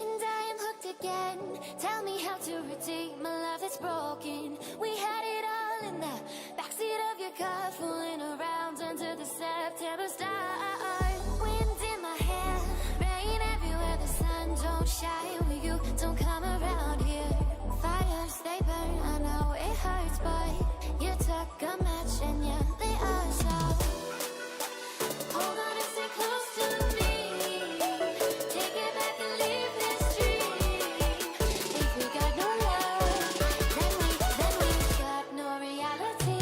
and I am hooked again. Tell me how to redeem a love that's broken. We had it all in the backseat of your car, fooling around under the September stars. Wind in my hair, rain everywhere, the sun don't shine when you don't come around here. Fires, they burn, I know it hurts, but you took a match and you lit us up. Hold on and stay close to me. Take it back and leave this dream. If we got no love, then we got no reality.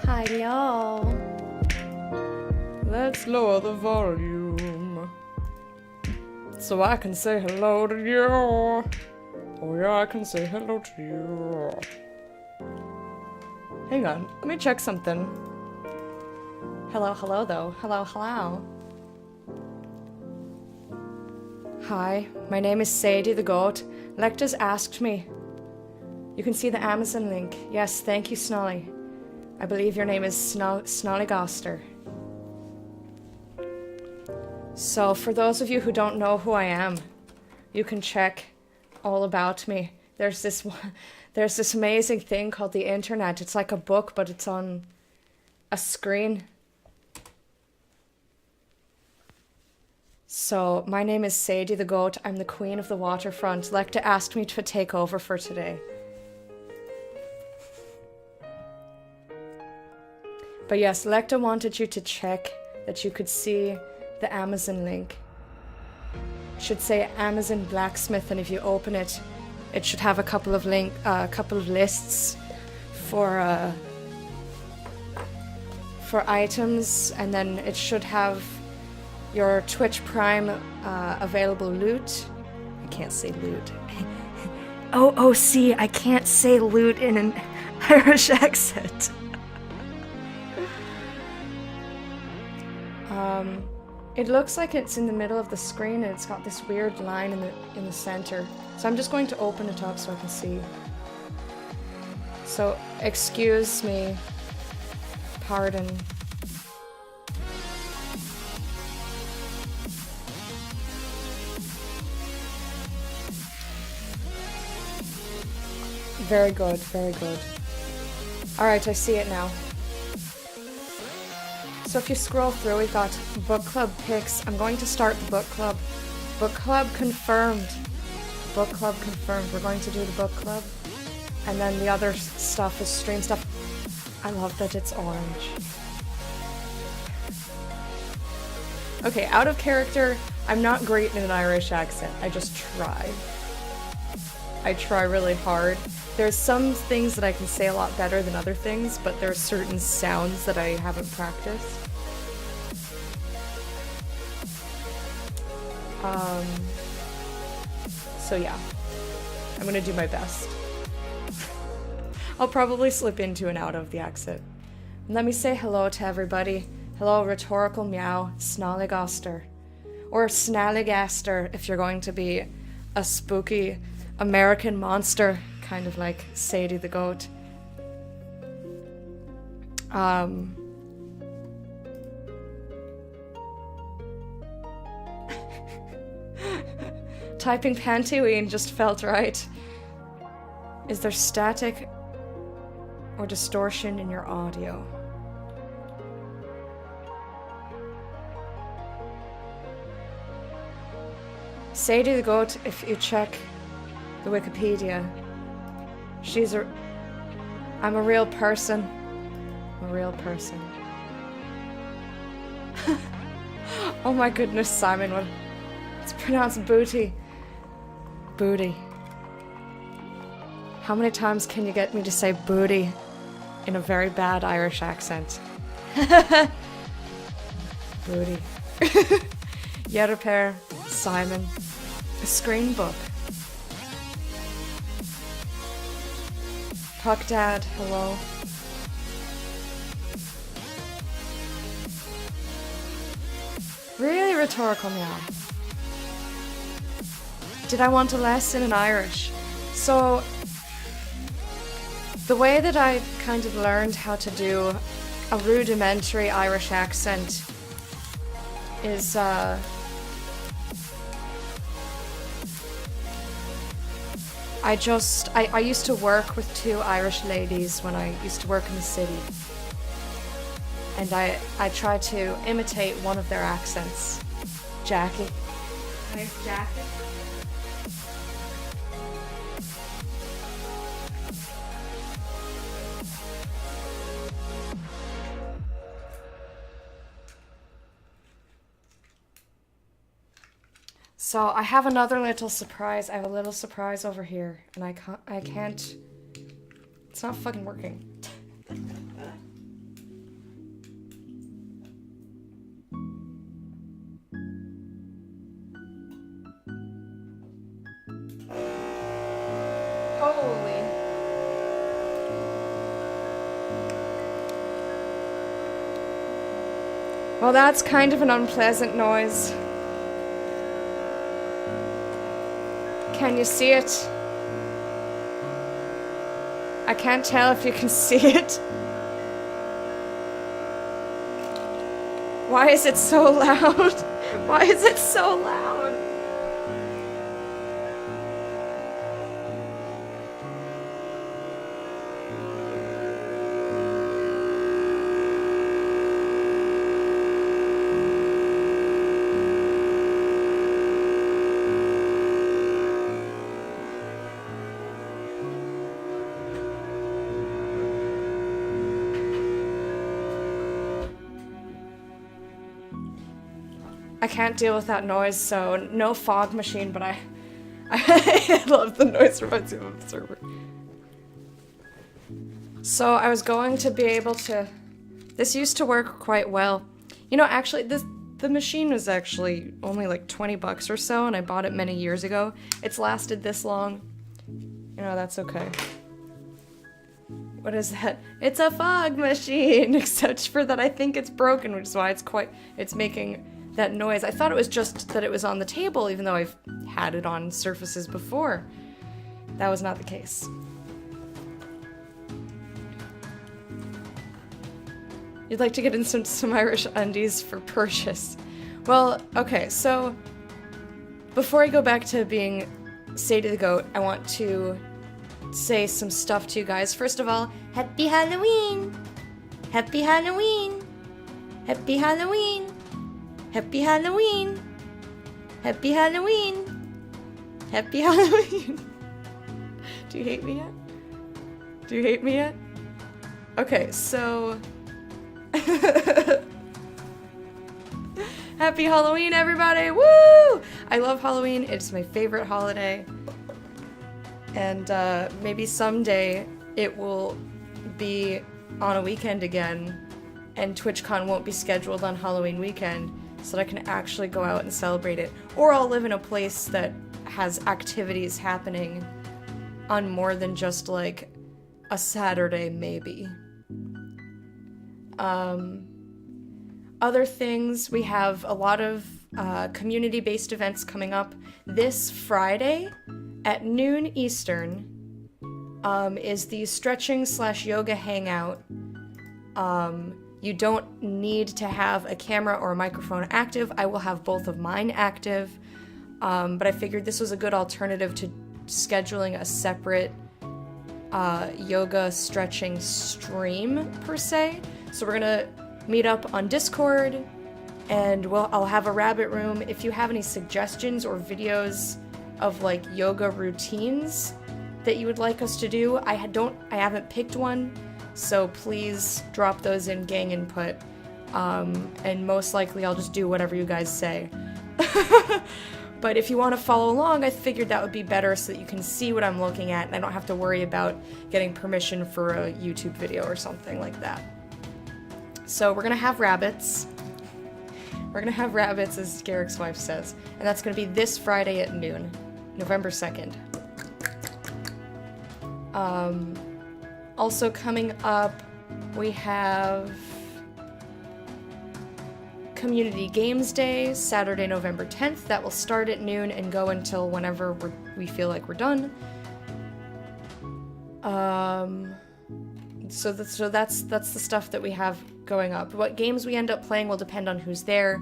Hi y'all. Let's lower the volume so I can say hello to you. Oh yeah, I can say hello to you. Hang on, let me check something. Hello though. Hello. Hi, my name is Sadie the Goat. Lecter's asked me. You can see the Amazon link. Yes, thank you, Snolly. I believe your name is Snollygoster. So, for those of you who don't know who I am, you can check all about me. There's this amazing thing called the internet. It's like a book, but it's on a screen. So, my name is Sadie the Goat. I'm the queen of the waterfront. Lecter asked me to take over for today. But yes, Lecter wanted you to check that you could see the Amazon link. It should say Amazon Blacksmith, and if you open it, it should have a couple of lists for for items, and then it should have your Twitch Prime available loot. I can't say loot. Oh, see, I can't say loot in an Irish accent. It looks like it's in the middle of the screen, and it's got this weird line in the center. So I'm just going to open it up so I can see. So, excuse me. Pardon. Very good, very good. Alright, I see it now. So if you scroll through, we've got book club picks. I'm going to start the book club. Book club confirmed. Book club confirmed. We're going to do the book club. And then the other stuff is stream stuff. I love that it's orange. Okay, out of character, I'm not great in an Irish accent. I just try. I try really hard. There's some things that I can say a lot better than other things, but there are certain sounds that I haven't practiced. So yeah, I'm gonna do my best. I'll probably slip into and out of the accent. Let me say hello to everybody. Hello, Rhetorical Meow, Snallygaster. Or Snallygaster if you're going to be a spooky American monster, kind of like Sadie the Goat. Typing Pantyween just felt right. Is there static or distortion in your audio? Sadie the Goat, if you check the Wikipedia, I'm a real person. I'm a real person. Oh my goodness, Simon, it's pronounced booty. Booty. How many times can you get me to say booty in a very bad Irish accent? Booty. Yet Simon. A screen book. Puck Dad, hello. Really, Rhetorical Meow? Did I want a lesson in Irish? So, the way that I kind of learned how to do a rudimentary Irish accent is, I used to work with two Irish ladies when I used to work in the city. And I tried to imitate one of their accents. Jackie. Hi, Jackie. So I have another little surprise. I have a little surprise over here, and I can't. It's not fucking working. Holy. Well, that's kind of an unpleasant noise. Can you see it? I can't tell if you can see it. Why is it so loud? Why is it so loud? I can't deal with that noise, so no fog machine, but I love the noise from my Zoom server. So I was going to be able to This used to work quite well. You know, actually, the machine was actually only like 20 bucks or so, and I bought it many years ago. It's lasted this long. You know, that's okay. What is that? It's a fog machine, except for that I think it's broken, which is why it's making that noise. I thought it was just that it was on the table, even though I've had it on surfaces before. That was not the case. You'd like to get in some Irish undies for purchase. Well, okay, so before I go back to being Sadie the Goat, I want to say some stuff to you guys. First of all, Happy Halloween! Happy Halloween! Happy Halloween! Happy Halloween! Happy Halloween! Happy Halloween! Do you hate me yet? Do you hate me yet? Okay, so... Happy Halloween, everybody! Woo! I love Halloween. It's my favorite holiday. And maybe someday it will be on a weekend again, and TwitchCon won't be scheduled on Halloween weekend, so that I can actually go out and celebrate it. Or I'll live in a place that has activities happening on more than just like a Saturday, maybe. Other things, we have a lot of community-based events coming up. This Friday at noon Eastern is the stretching/yoga hangout. You don't need to have a camera or a microphone active. I will have both of mine active, but I figured this was a good alternative to scheduling a separate yoga stretching stream, per se. So we're gonna meet up on Discord, and I'll have a rabbit room. If you have any suggestions or videos of like yoga routines that you would like us to do, I haven't picked one, so please drop those in gang input, and most likely I'll just do whatever you guys say. But if you want to follow along, I figured that would be better so that you can see what I'm looking at and I don't have to worry about getting permission for a YouTube video or something like that. So we're gonna have rabbits. We're gonna have rabbits, as Garrick's wife says, and that's gonna be this Friday at noon, November 2nd. Also coming up, we have Community Games Day, Saturday, November 10th. That will start at noon and go until whenever we feel like we're done. So that's the stuff that we have going up. What games we end up playing will depend on who's there,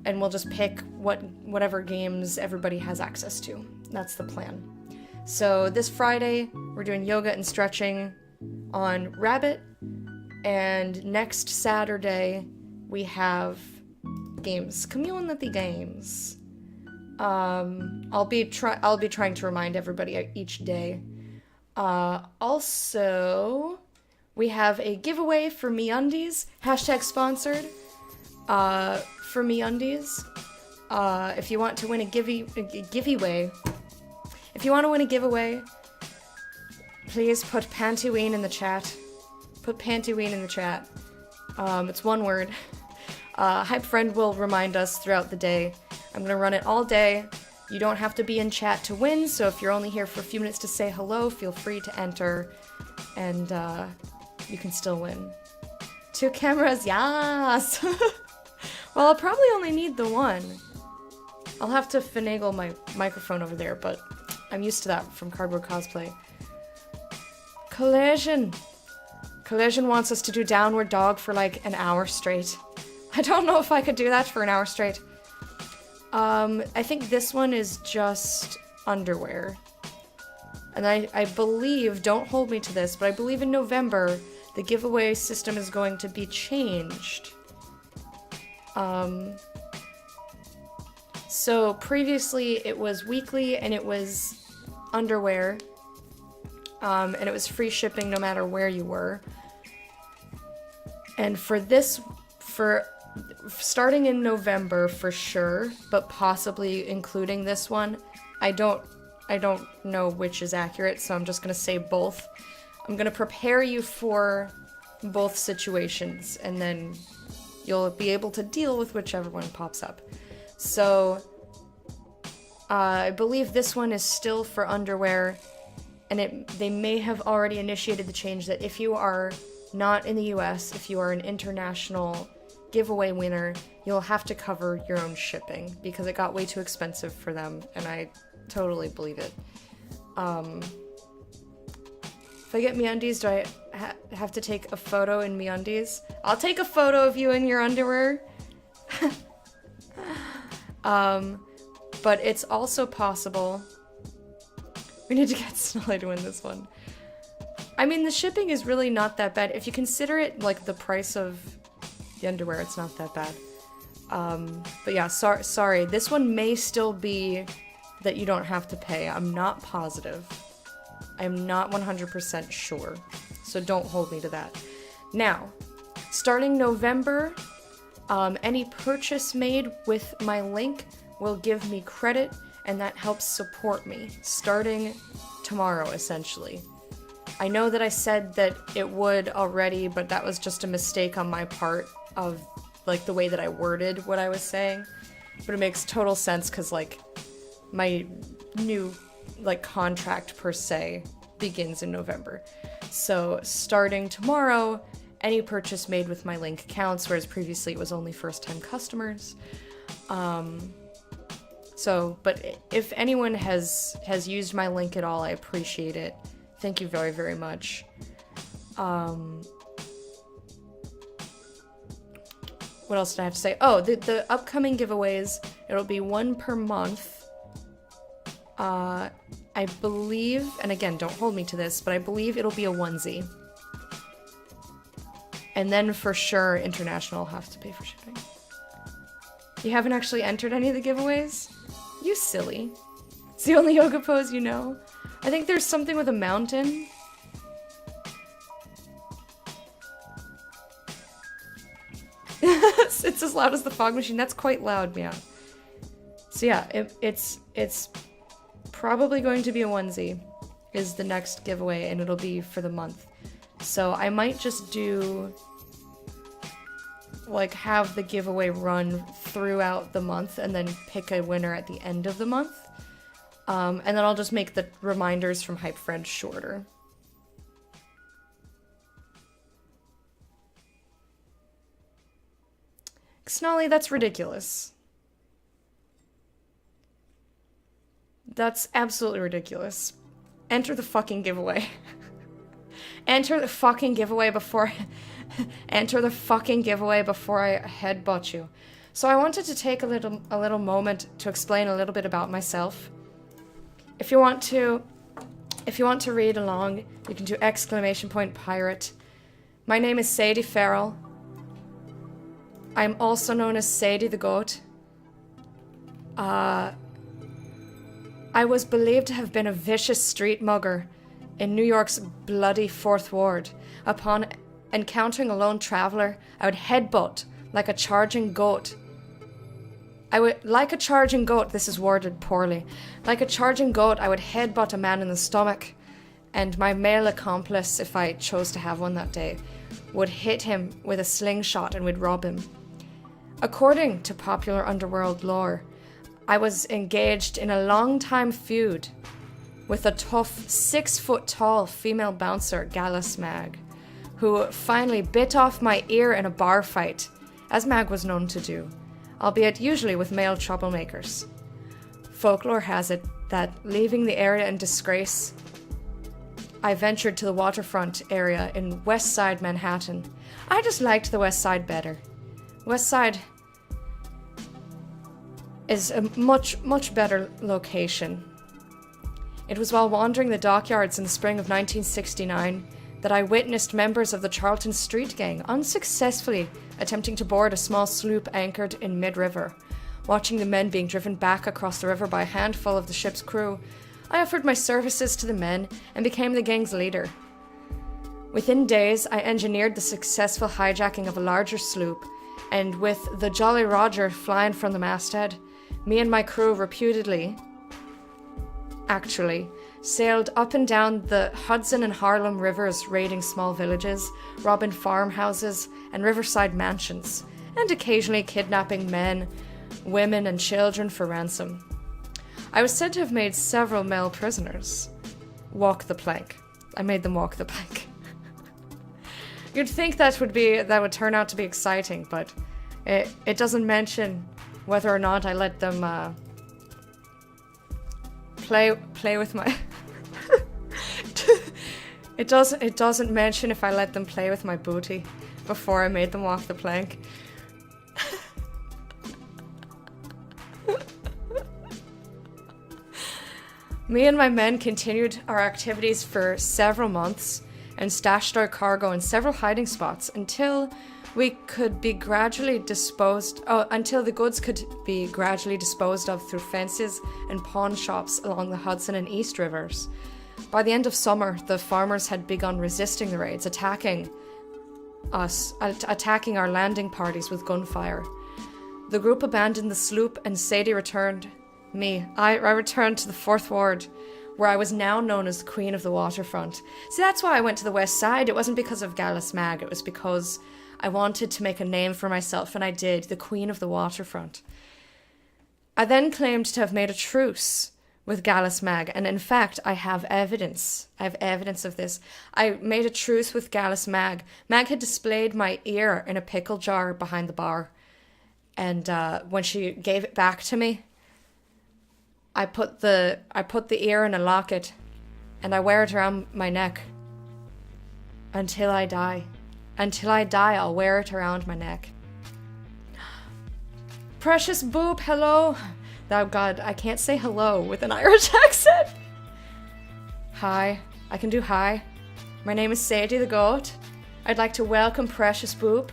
and we'll just pick whatever games everybody has access to. That's the plan. So this Friday, we're doing yoga and stretching on Rabbit, and next Saturday, we have games, community games. I'll be trying to remind everybody each day. Also, we have a giveaway for MeUndies, #sponsored, for MeUndies. If you want to win a giveaway, please put Pantyween in the chat. Put Pantyween in the chat. It's one word. Hype Friend will remind us throughout the day. I'm gonna run it all day. You don't have to be in chat to win, so if you're only here for a few minutes to say hello, feel free to enter, and you can still win. 2 cameras, yes! Well, I'll probably only need the one. I'll have to finagle my microphone over there, but I'm used to that from Cardboard Cosplay. Collision! Collision wants us to do Downward Dog for like an hour straight. I don't know if I could do that for an hour straight. I think this one is just underwear. And I believe, don't hold me to this, but I believe in November, the giveaway system is going to be changed. So previously it was weekly and it was underwear. And it was free shipping no matter where you were. And for starting in November for sure, but possibly including this one, I don't know which is accurate, so I'm just gonna say both. I'm gonna prepare you for both situations, and then you'll be able to deal with whichever one pops up. So, I believe this one is still for underwear, and they may have already initiated the change that if you are not in the US, if you are an international giveaway winner, you'll have to cover your own shipping because it got way too expensive for them, and I totally believe it. If I get MeUndies, do I have to take a photo in MeUndies? I'll take a photo of you in your underwear. But it's also possible. We need to get Snolly to win this one. I mean, the shipping is really not that bad. If you consider it like the price of the underwear, it's not that bad. But yeah, sorry. This one may still be that you don't have to pay. I'm not positive. I'm not 100% sure. So don't hold me to that. Now, starting November, any purchase made with my link will give me credit, and that helps support me, starting tomorrow, essentially. I know that I said that it would already, but that was just a mistake on my part of, like, the way that I worded what I was saying. But it makes total sense, because, like, my new, like, contract, per se, begins in November. So, starting tomorrow, any purchase made with my link counts, whereas previously it was only first-time customers. But if anyone has used my link at all, I appreciate it. Thank you very, very much. What else did I have to say? Oh, the upcoming giveaways, it'll be one per month. I believe, and again, don't hold me to this, but I believe it'll be a onesie. And then for sure, international will have to pay for shipping. You haven't actually entered any of the giveaways? You silly. It's the only yoga pose you know. I think there's something with a mountain. It's as loud as the fog machine. That's quite loud, yeah. So yeah, it's probably going to be a onesie is the next giveaway, and it'll be for the month. So I might just do, like, have the giveaway run throughout the month and then pick a winner at the end of the month. And then I'll just make the reminders from Hype Friends shorter. Snolly, that's ridiculous. That's absolutely ridiculous. Enter the fucking giveaway. Enter the fucking giveaway before... Enter the fucking giveaway before I headbutt you. So I wanted to take a little moment to explain a little bit about myself. If you want to read along, you can do !pirate. My name is Sadie Farrell. I'm also known as Sadie the Goat. I was believed to have been a vicious street mugger in New York's bloody Fourth Ward. Upon encountering a lone traveler, I would headbutt like a charging goat. This is worded poorly. Like a charging goat, I would headbutt a man in the stomach, and my male accomplice, if I chose to have one that day, would hit him with a slingshot and would rob him. According to popular underworld lore, I was engaged in a long-time feud with a tough 6-foot-tall female bouncer, Gallus Mag, who finally bit off my ear in a bar fight, as Mag was known to do, albeit usually with male troublemakers. Folklore has it that, leaving the area in disgrace, I ventured to the waterfront area in West Side Manhattan. I just liked the West Side better. West Side is a much, much better location. It was while wandering the dockyards in the spring of 1969 that I witnessed members of the Charlton Street Gang unsuccessfully attempting to board a small sloop anchored in mid-river. Watching the men being driven back across the river by a handful of the ship's crew, I offered my services to the men and became the gang's leader. Within days, I engineered the successful hijacking of a larger sloop, and with the Jolly Roger flying from the masthead, me and my crew reputedly, actually, sailed up and down the Hudson and Harlem rivers, raiding small villages, robbing farmhouses and riverside mansions, and occasionally kidnapping men, women, and children for ransom. I was said to have made several male prisoners walk the plank. I made them walk the plank. You'd think that would turn out to be exciting, but it doesn't mention whether or not I let them play with my. It doesn't mention if I let them play with my booty before I made them walk the plank. Me and my men continued our activities for several months and stashed our cargo in several hiding spots until the goods could be gradually disposed of through fences and pawn shops along the Hudson and East Rivers. By the end of summer, the farmers had begun resisting the raids, attacking our landing parties with gunfire. The group abandoned the sloop and Sadie returned. I returned to the 4th Ward, where I was now known as the Queen of the Waterfront. See, that's why I went to the West Side. It wasn't because of Gallus Mag, it was because I wanted to make a name for myself, and I did, the Queen of the Waterfront. I then claimed to have made a truce with Gallus Mag, and in fact, I have evidence. I have evidence of this. I made a truce with Gallus Mag. Mag had displayed my ear in a pickle jar behind the bar, and when she gave it back to me, I put the ear in a locket, and I wear it around my neck until I die. Until I die, I'll wear it around my neck. Precious Boop, hello. Oh God, I can't say hello with an Irish accent. Hi, I can do hi. My name is Sadie the Goat. I'd like to welcome Precious Boop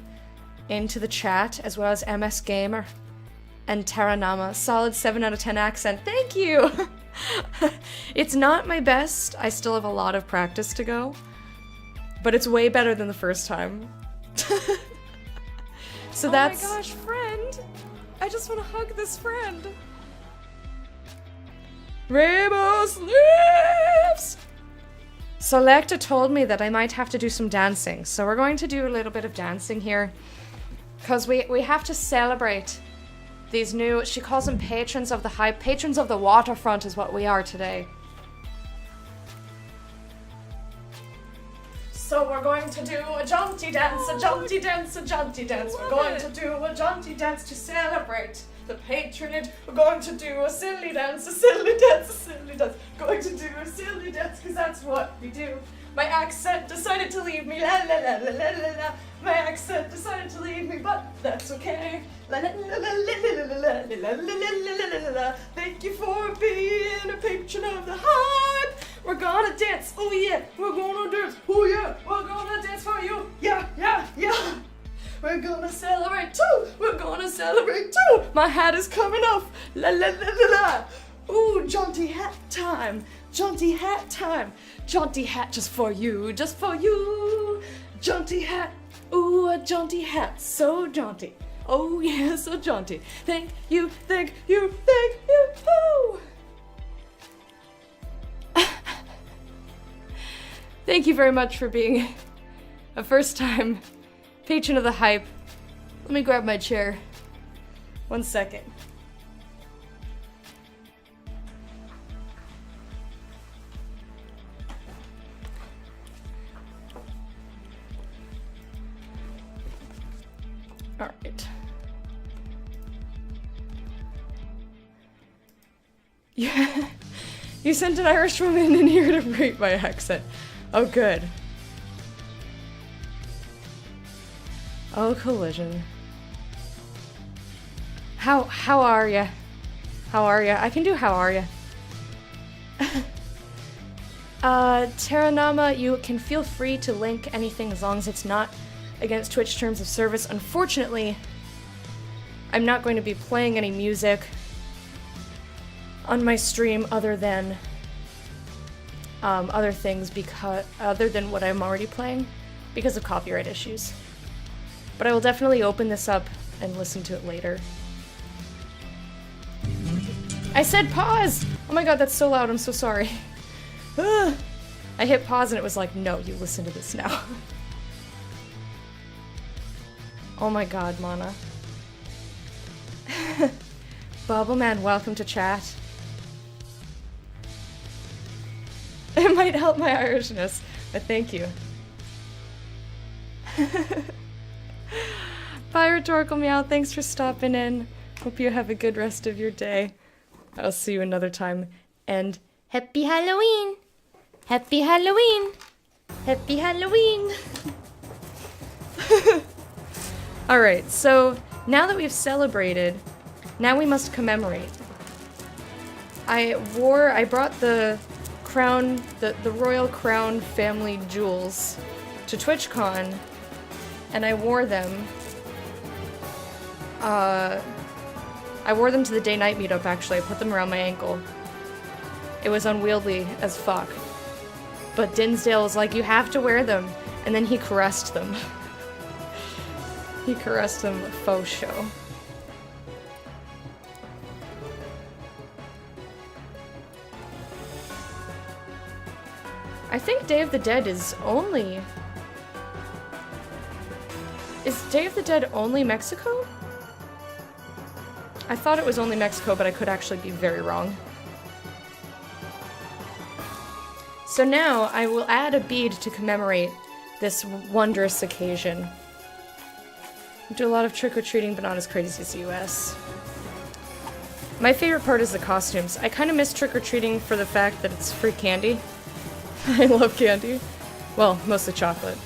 into the chat, as well as MS Gamer and Terranama. Solid 7 out of 10 accent. Thank you! It's not my best. I still have a lot of practice to go. But it's way better than the first time. So that's... Oh my gosh, friend! I just want to hug this friend. Rainbow Sleeves! Selecta told me that I might have to do some dancing. So we're going to do a little bit of dancing here. Because we have to celebrate these new... She calls them patrons of the hype. Patrons of the waterfront is what we are today. So we're going to do a jaunty dance, a jaunty dance, a jaunty dance. We're going to do a jaunty dance to celebrate the patronage. We're going to do a silly dance, a silly dance, a silly dance. Going to do a silly dance because that's what we do. My accent decided to leave me, la la la la la la la. My accent decided to leave me, but that's okay. La la la la la la la la la la la la. Thank you for being a patron of the hype. We're gonna dance, oh yeah. We're gonna dance, oh yeah. We're gonna dance for you, yeah, yeah, yeah. We're gonna celebrate too. We're gonna celebrate too. My hat is coming off, la la la la la. Ooh, jaunty hat time. Jaunty hat time. Jaunty hat just for you, just for you. Jaunty hat, ooh, a jaunty hat, so jaunty. Oh yeah, so jaunty. Thank you, thank you, thank you. Ooh. Thank you very much for being a first-time patron of the hype. Let me grab my chair. 1 second. All right. Yeah, you sent an Irish woman in here to rate my accent. Oh, good. Oh, Collision. How are ya? How are ya? I can do how are ya. Terranama, you can feel free to link anything as long as it's not against Twitch terms of service. Unfortunately, I'm not going to be playing any music on my stream other than other things, because other than what I'm already playing, because of copyright issues. But I will definitely open this up and listen to it later. I said pause! Oh my god, that's so loud, I'm so sorry. I hit pause and it was like, no, you listen to this now. Oh my god, Mana. Bobbleman, welcome to chat. It might help my Irishness, but thank you. Bye, Rhetorical Meow. Thanks for stopping in. Hope you have a good rest of your day. I'll see you another time. And happy Halloween! Happy Halloween! Happy Halloween! Alright, so now that we've celebrated, now we must commemorate. I brought the crown, the royal crown family jewels to TwitchCon, and I wore them. I wore them to the day-night meetup, actually. I put them around my ankle. It was unwieldy as fuck. But Dinsdale was like, you have to wear them. And then he caressed them. He caressed them faux show. I think Day of the Dead is only... Is Day of the Dead only Mexico? I thought it was only Mexico, but I could actually be very wrong. So now I will add a bead to commemorate this wondrous occasion. I do a lot of trick-or-treating, but not as crazy as the US. My favorite part is the costumes. I kind of miss trick-or-treating for the fact that it's free candy. I love candy. Well, mostly chocolate.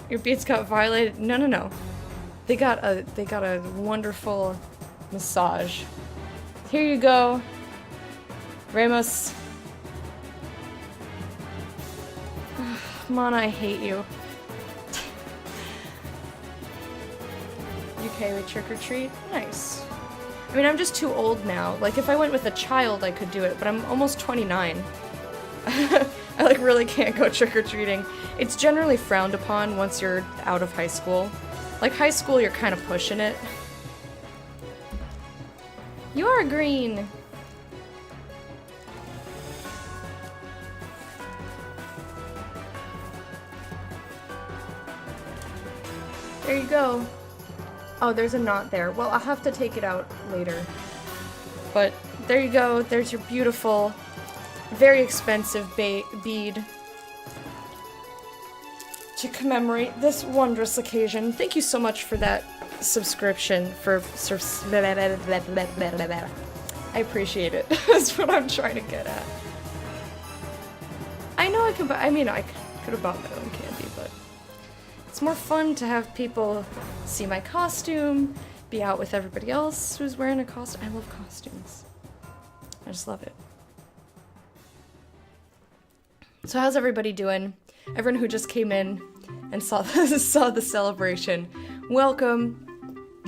Your beads got violated? No, no, no. They got a wonderful massage. Here you go, Ramos. Mana, I hate you. UK with trick-or-treat? Nice. I mean, I'm just too old now. Like, if I went with a child, I could do it, but I'm almost 29. I, like, really can't go trick-or-treating. It's generally frowned upon once you're out of high school. Like, high school, you're kind of pushing it. You are green! There you go. Oh, there's a knot there. Well, I'll have to take it out later. But there you go. There's your beautiful, very expensive bead to commemorate this wondrous occasion. Thank you so much for that subscription for I appreciate it. That's what I'm trying to get at. I know I could buy, I mean, I could have bought my own candy, but it's more fun to have people see my costume, be out with everybody else who's wearing a costume. I love costumes. I just love it. So how's everybody doing? Everyone who just came in and saw the celebration. Welcome.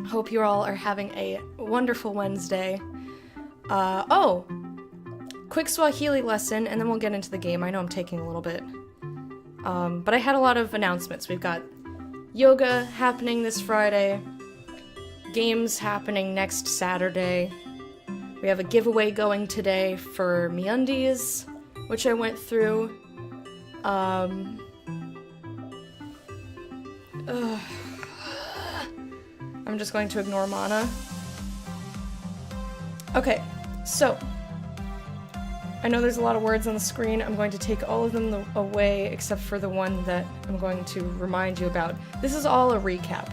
Hope you all are having a wonderful Wednesday. Oh! Quick Swahili lesson, and then we'll get into the game. I know I'm taking a little bit. But I had a lot of announcements. We've got yoga happening this Friday. Games happening next Saturday. We have a giveaway going today for MeUndies, which I went through. I'm just going to ignore Mana. Okay, so I know there's a lot of words on the screen. I'm going to take all of them away except for the one that I'm going to remind you about. This is all a recap.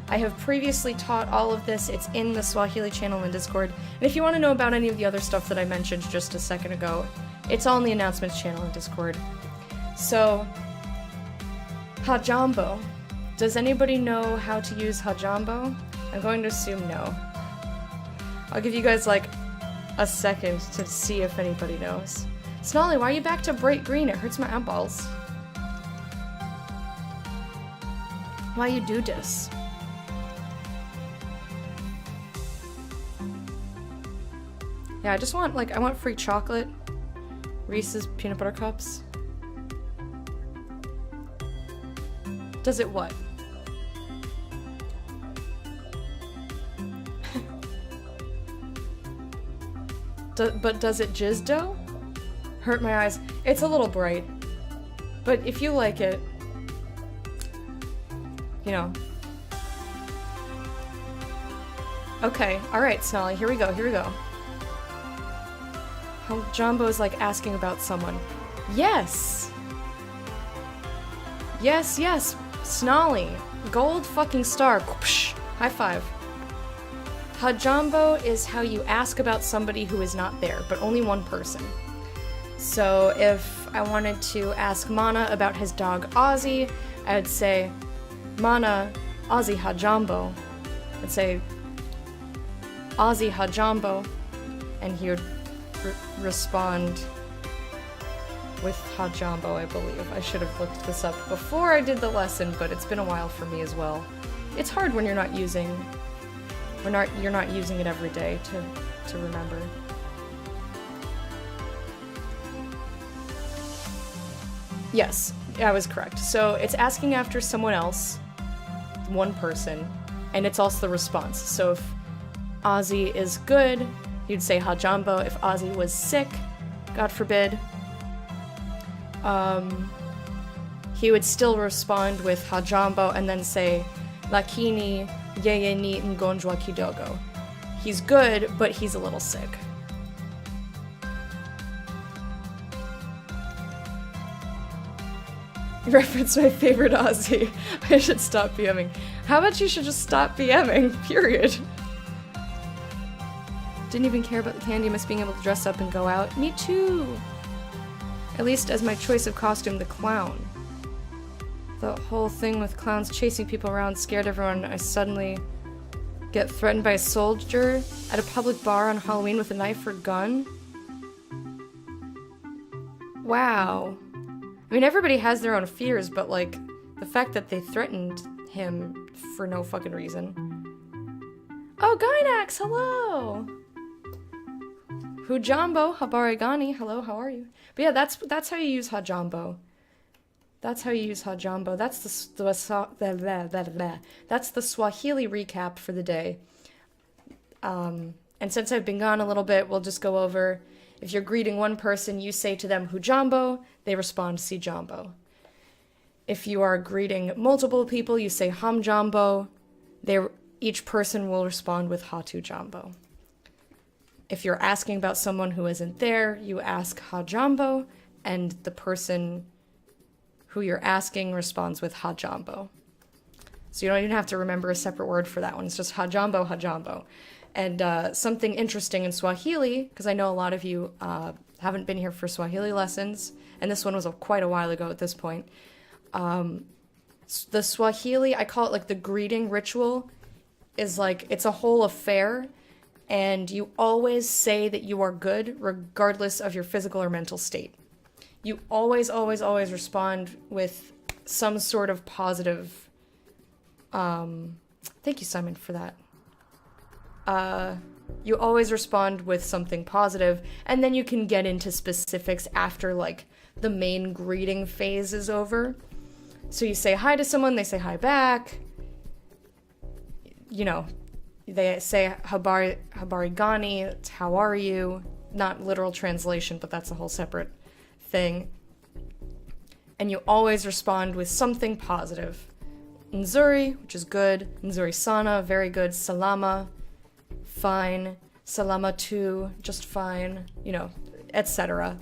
I have previously taught all of this. It's in the Swahili channel in Discord. And if you want to know about any of the other stuff that I mentioned just a second ago, it's all in the announcements channel in Discord. So, Hajambo. Does anybody know how to use Hajambo? I'm going to assume no. I'll give you guys like a second to see if anybody knows. Snolly, why are you back to bright green? It hurts my eyeballs. Why you do this? Yeah, I just want, like, I want free chocolate. Reese's peanut butter cups. Does it what? But does it jizdo? Hurt my eyes. It's a little bright. But if you like it, you know. Okay, alright, Snolly, here we go, here we go. How Jumbo is like asking about someone. Yes! Yes, yes, Snolly. Gold fucking star. High five. Hajambo is how you ask about somebody who is not there, but only one person. So if I wanted to ask Mana about his dog Ozzy, I would say, Mana, Ozzy Hajambo. I'd say, Ozzy Hajambo, and he would respond with Hajambo, I believe. I should have looked this up before I did the lesson, but it's been a while for me as well. It's hard when you're not using it every day to remember. Yes, I was correct. So it's asking after someone else, one person, and it's also the response. So if Ozzy is good, you'd say Hajambo. If Ozzy was sick, God forbid, he would still respond with Hajambo and then say Lakini yeye ni mgonjwa kidogo. He's good, but he's a little sick. Reference my favorite Ozzy. I should stop BMing. How about you should just stop BMing, period. Didn't even care about the candy, miss being able to dress up and go out. Me too! At least as my choice of costume, the clown. The whole thing with clowns chasing people around scared everyone. I suddenly get threatened by a soldier at a public bar on Halloween with a knife or gun. Wow. I mean, everybody has their own fears, but, like, the fact that they threatened him for no fucking reason. Oh, Gynax, hello! Hujambo, Habarigani, hello, how are you? But yeah, that's how you use Hajambo. That's how you use Hajambo. That's the Swahili recap for the day. And since I've been gone a little bit, we'll just go over. If you're greeting one person, you say to them Hujambo, they respond Sijambo. If you are greeting multiple people, you say Hamjambo, each person will respond with Hatujambo. If you're asking about someone who isn't there, you ask Hajambo, and the person who you're asking responds with Hajambo. So you don't even have to remember a separate word for that one. It's just Hajambo, Hajambo. And something interesting in Swahili, because I know a lot of you haven't been here for Swahili lessons, and this one was quite a while ago at this point. The Swahili, I call it like the greeting ritual, is like, it's a whole affair, and you always say that you are good regardless of your physical or mental state. You always, always, always respond with some sort of positive... thank you, Simon, for that. You always respond with something positive, and then you can get into specifics after, like, the main greeting phase is over. So you say hi to someone, they say hi back. You know, they say habarigani, it's how are you? Not literal translation, but that's a whole separate thing. And you always respond with something positive. Nzuri, which is good. Nzuri sana, very good. Salama, fine. Salama tu, just fine. You know, etc.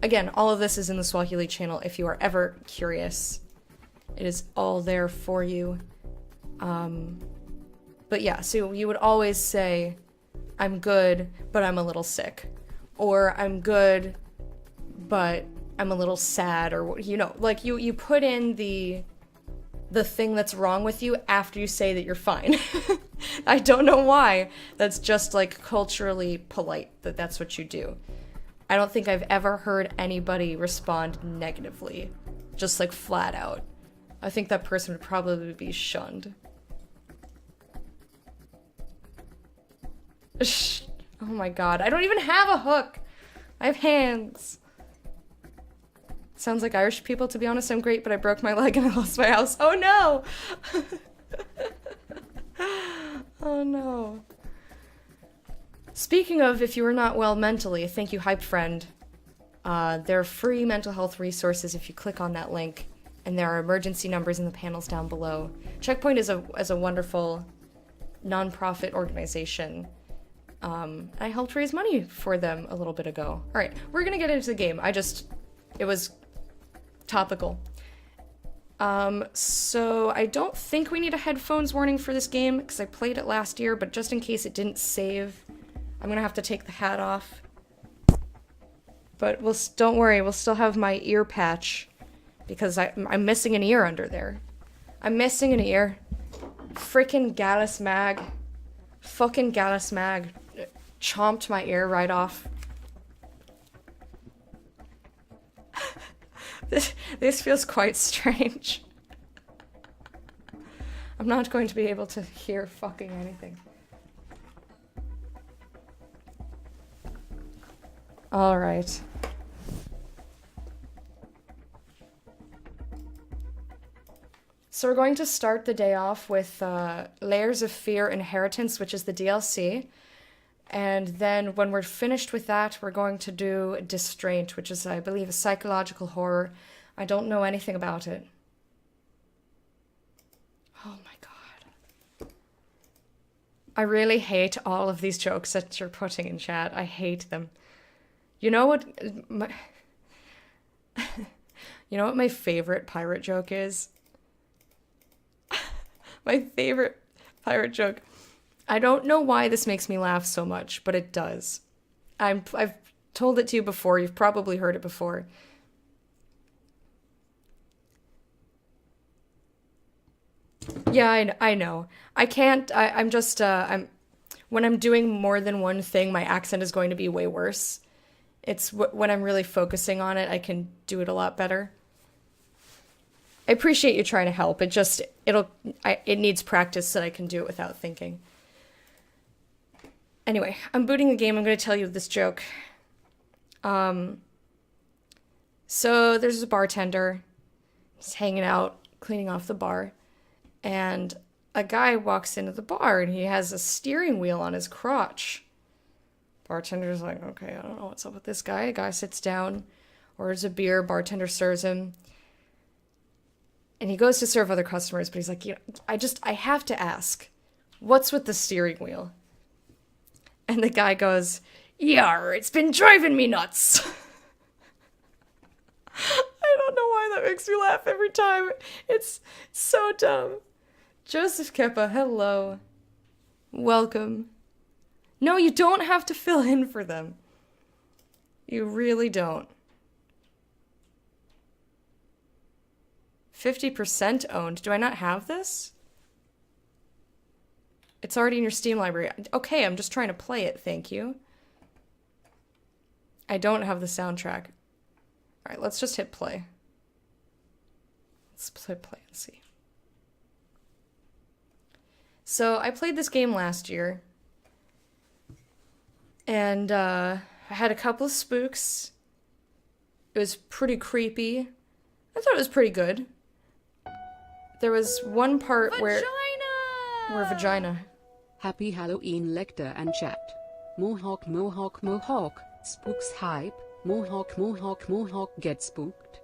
Again, all of this is in the Swahili channel if you are ever curious. It is all there for you. But yeah, so you would always say, I'm good, but I'm a little sick. Or I'm good, but I'm a little sad, or, you know, like you put in the thing that's wrong with you after you say that you're fine. I don't know why. That's just like culturally polite that that's what you do. I don't think I've ever heard anybody respond negatively, just like flat out. I think that person would probably be shunned. Oh my god, I don't even have a hook. I have hands. Sounds like Irish people, to be honest. I'm great, but I broke my leg and I lost my house. Oh no! Oh no. Speaking of, if you are not well mentally, thank you, Hype Friend. There are free mental health resources if you click on that link, and there are emergency numbers in the panels down below. Checkpoint is a wonderful non-profit organization. I helped raise money for them a little bit ago. All right, we're gonna get into the game. It was topical. So I don't think we need a headphones warning for this game because I played it last year, but just in case it didn't save, I'm gonna have to take the hat off. But don't worry, we'll still have my ear patch because I'm missing an ear under there. I'm missing an ear. Freaking Gallus Mag. Fucking Gallus Mag chomped my ear right off. This feels quite strange. I'm not going to be able to hear fucking anything. All right. So we're going to start the day off with Layers of Fear Inheritance, which is the DLC. And then when we're finished with that, we're going to do Distraint, which is, I believe, a psychological horror. I don't know anything about it. Oh my god. I really hate all of these jokes that you're putting in chat. I hate them. You know what you know what my favorite pirate joke is? My favorite pirate joke. I don't know why this makes me laugh so much, but it does. I've told it to you before. You've probably heard it before. Yeah, I know. I can't. I'm just. When I'm doing more than one thing, my accent is going to be way worse. It's when I'm really focusing on it, I can do it a lot better. I appreciate you trying to help. It needs practice so that I can do it without thinking. Anyway, I'm booting the game. I'm going to tell you this joke. So there's a bartender. He's hanging out, cleaning off the bar. And a guy walks into the bar and he has a steering wheel on his crotch. Bartender's like, okay, I don't know what's up with this guy. Guy sits down, orders a beer, bartender serves him. And he goes to serve other customers, but he's like, I have to ask, what's with the steering wheel? And the guy goes, "Yar, it's been driving me nuts." I don't know why that makes me laugh every time. It's so dumb. Joseph Keppa, hello. Welcome. No, you don't have to fill in for them. You really don't. 50% owned. Do I not have this? It's already in your Steam library. Okay, I'm just trying to play it, thank you. I don't have the soundtrack. Alright, let's just hit play. Let's play and see. So, I played this game last year. And, I had a couple of spooks. It was pretty creepy. I thought it was pretty good. There was one part where vagina. Happy Halloween Lecter and chat. Mohawk, Mohawk, Mohawk. Spooks hype. Mohawk, Mohawk, Mohawk. Get spooked.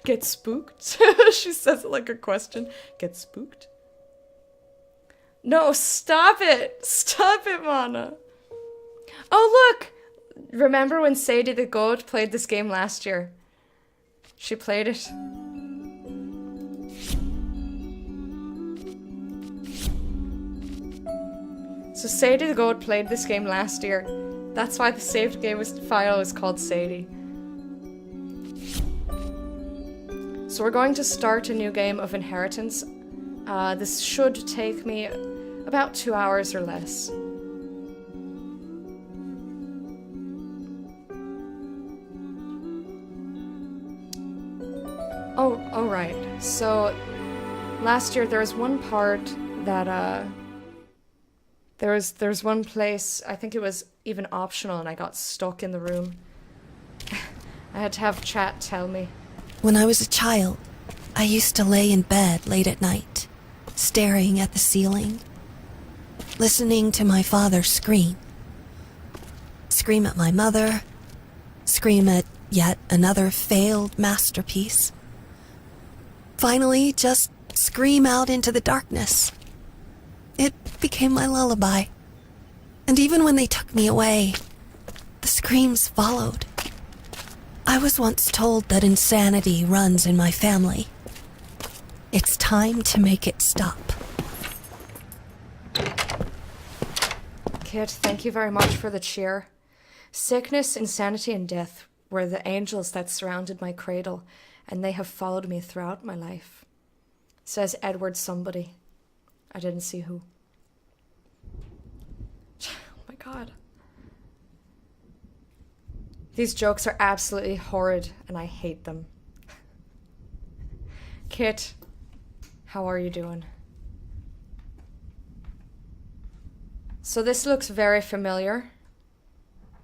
Get spooked? She says it like a question. Get spooked? No, stop it! Stop it, Mana! Oh, look! Remember when Sadie the Goat played this game last year? She played it. So Sadie the Goat played this game last year. That's why the saved game file is called Sadie. So we're going to start a new game of Inheritance. This should take me about 2 hours or less. Oh, right. So, last year there was one part that, there's one place, I think it was even optional, and I got stuck in the room. I had to have chat tell me. When I was a child, I used to lay in bed late at night, staring at the ceiling, listening to my father scream scream at my mother, scream at yet another failed masterpiece. Finally, just scream out into the darkness. It became my lullaby. And even when they took me away, the screams followed. I was once told that insanity runs in my family. It's time to make it stop. Kit, thank you very much for the cheer. Sickness, insanity, and death were the angels that surrounded my cradle, and they have followed me throughout my life. Says Edward somebody. I didn't see who. Oh my god. These jokes are absolutely horrid, and I hate them. Kit, how are you doing? So this looks very familiar.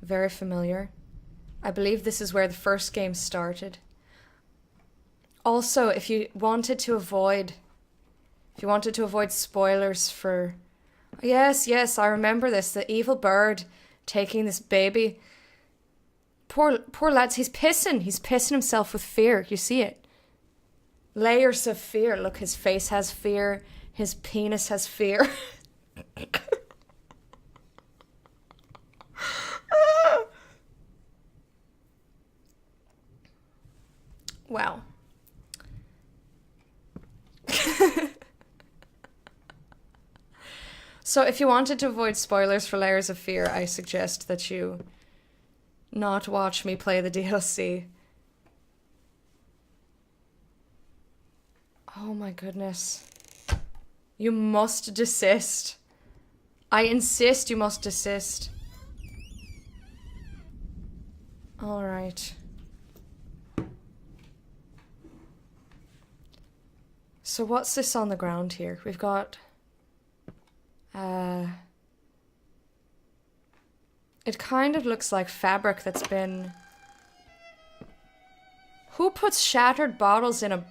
Very familiar. I believe this is where the first game started. Also, if you wanted to avoid spoilers for... Yes, I remember this. The evil bird taking this baby. Poor lads, he's pissing himself with fear. You see it? Layers of fear. Look, his face has fear. His penis has fear. Wow. So if you wanted to avoid spoilers for Layers of Fear, I suggest that you not watch me play the DLC. Oh my goodness. You must desist. I insist you must desist. Alright. So what's this on the ground here? We've got... It kind of looks like fabric that's been... Who puts shattered bottles in a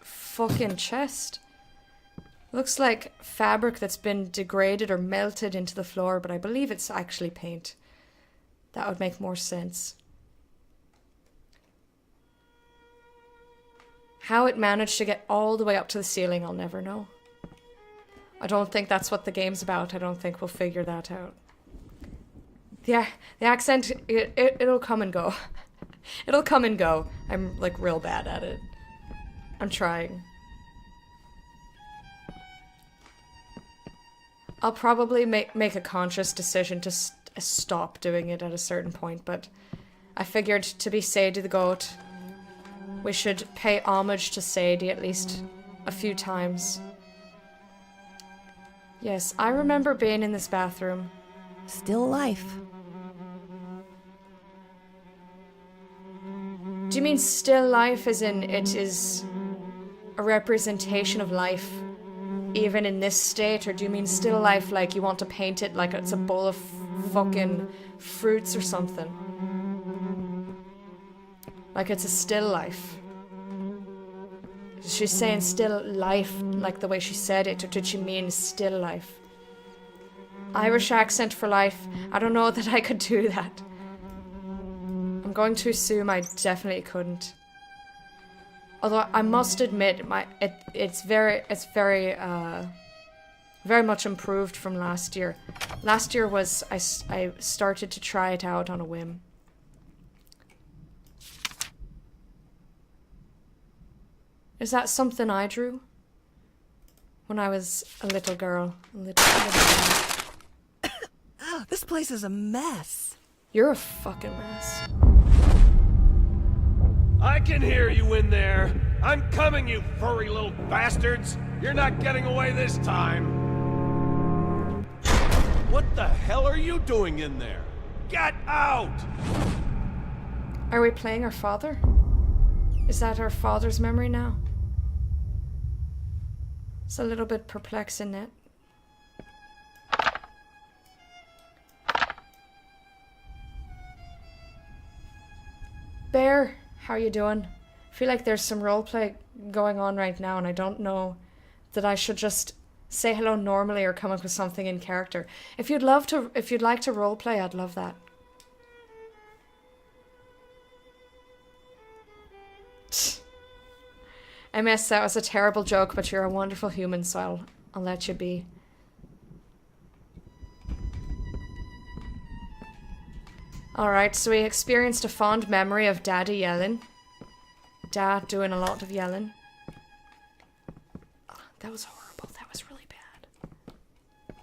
fucking chest? Looks like fabric that's been degraded or melted into the floor, but I believe it's actually paint. That would make more sense. How it managed to get all the way up to the ceiling, I'll never know. I don't think that's what the game's about. I don't think we'll figure that out. Yeah, the accent, it'll come and go. It'll come and go. I'm, like, real bad at it. I'm trying. I'll probably make a conscious decision to stop doing it at a certain point, but I figured to be Sadie the goat, we should pay homage to Sadie at least a few times. Yes, I remember being in this bathroom. Still life. Do you mean still life as in it is a representation of life even in this state, or do you mean still life like you want to paint it like it's a bowl of fucking fruits or something? Like it's a still life. She's saying still life like the way she said it, or did she mean still life? Irish accent for life. I don't know that I could do that. I'm going to assume I definitely couldn't. Although I must admit, it's very much improved from last year. Last year was I started to try it out on a whim. Is that something I drew when I was a little girl? Oh, this place is a mess. You're a fucking mess. I can hear you in there. I'm coming, you furry little bastards. You're not getting away this time. What the hell are you doing in there? Get out! Are we playing our father? Is that our father's memory now? It's a little bit perplexing, it. Bear, how are you doing? I feel like there's some roleplay going on right now, and I don't know that I should just say hello normally or come up with something in character. If you'd like to roleplay, I'd love that. I miss that was a terrible joke, but you're a wonderful human, so I'll let you be. Alright, so we experienced a fond memory of Daddy yelling. Dad doing a lot of yelling. Oh, that was horrible. That was really bad.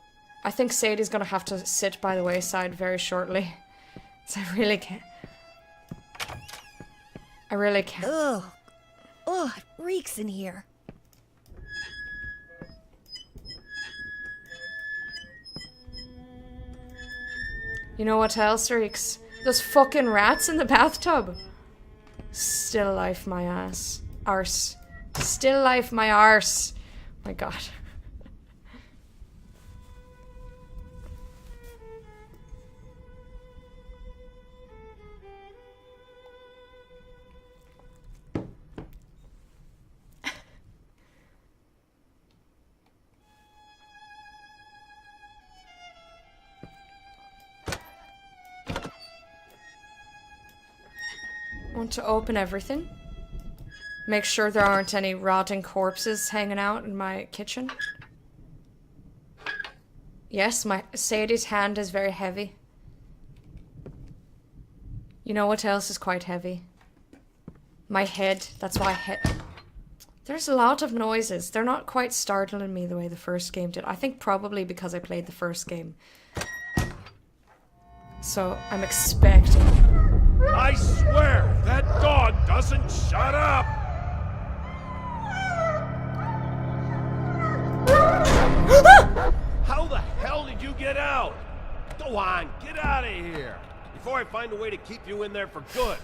I think Sadie's gonna have to sit by the wayside very shortly. So I really can't. I really can't. Ugh. Ugh, it reeks in here. You know what else reeks? Those fucking rats in the bathtub. Still life my ass. Arse. Still life my arse. My god. Want to open everything. Make sure there aren't any rotting corpses hanging out in my kitchen. Yes, my Sadie's hand is very heavy. You know what else is quite heavy? My head. That's why there's a lot of noises. They're not quite startling me the way the first game did. I think probably because I played the first game. So I'm expecting... I swear, that dog doesn't shut up! How the hell did you get out? Go on, get out of here! Before I find a way to keep you in there for good.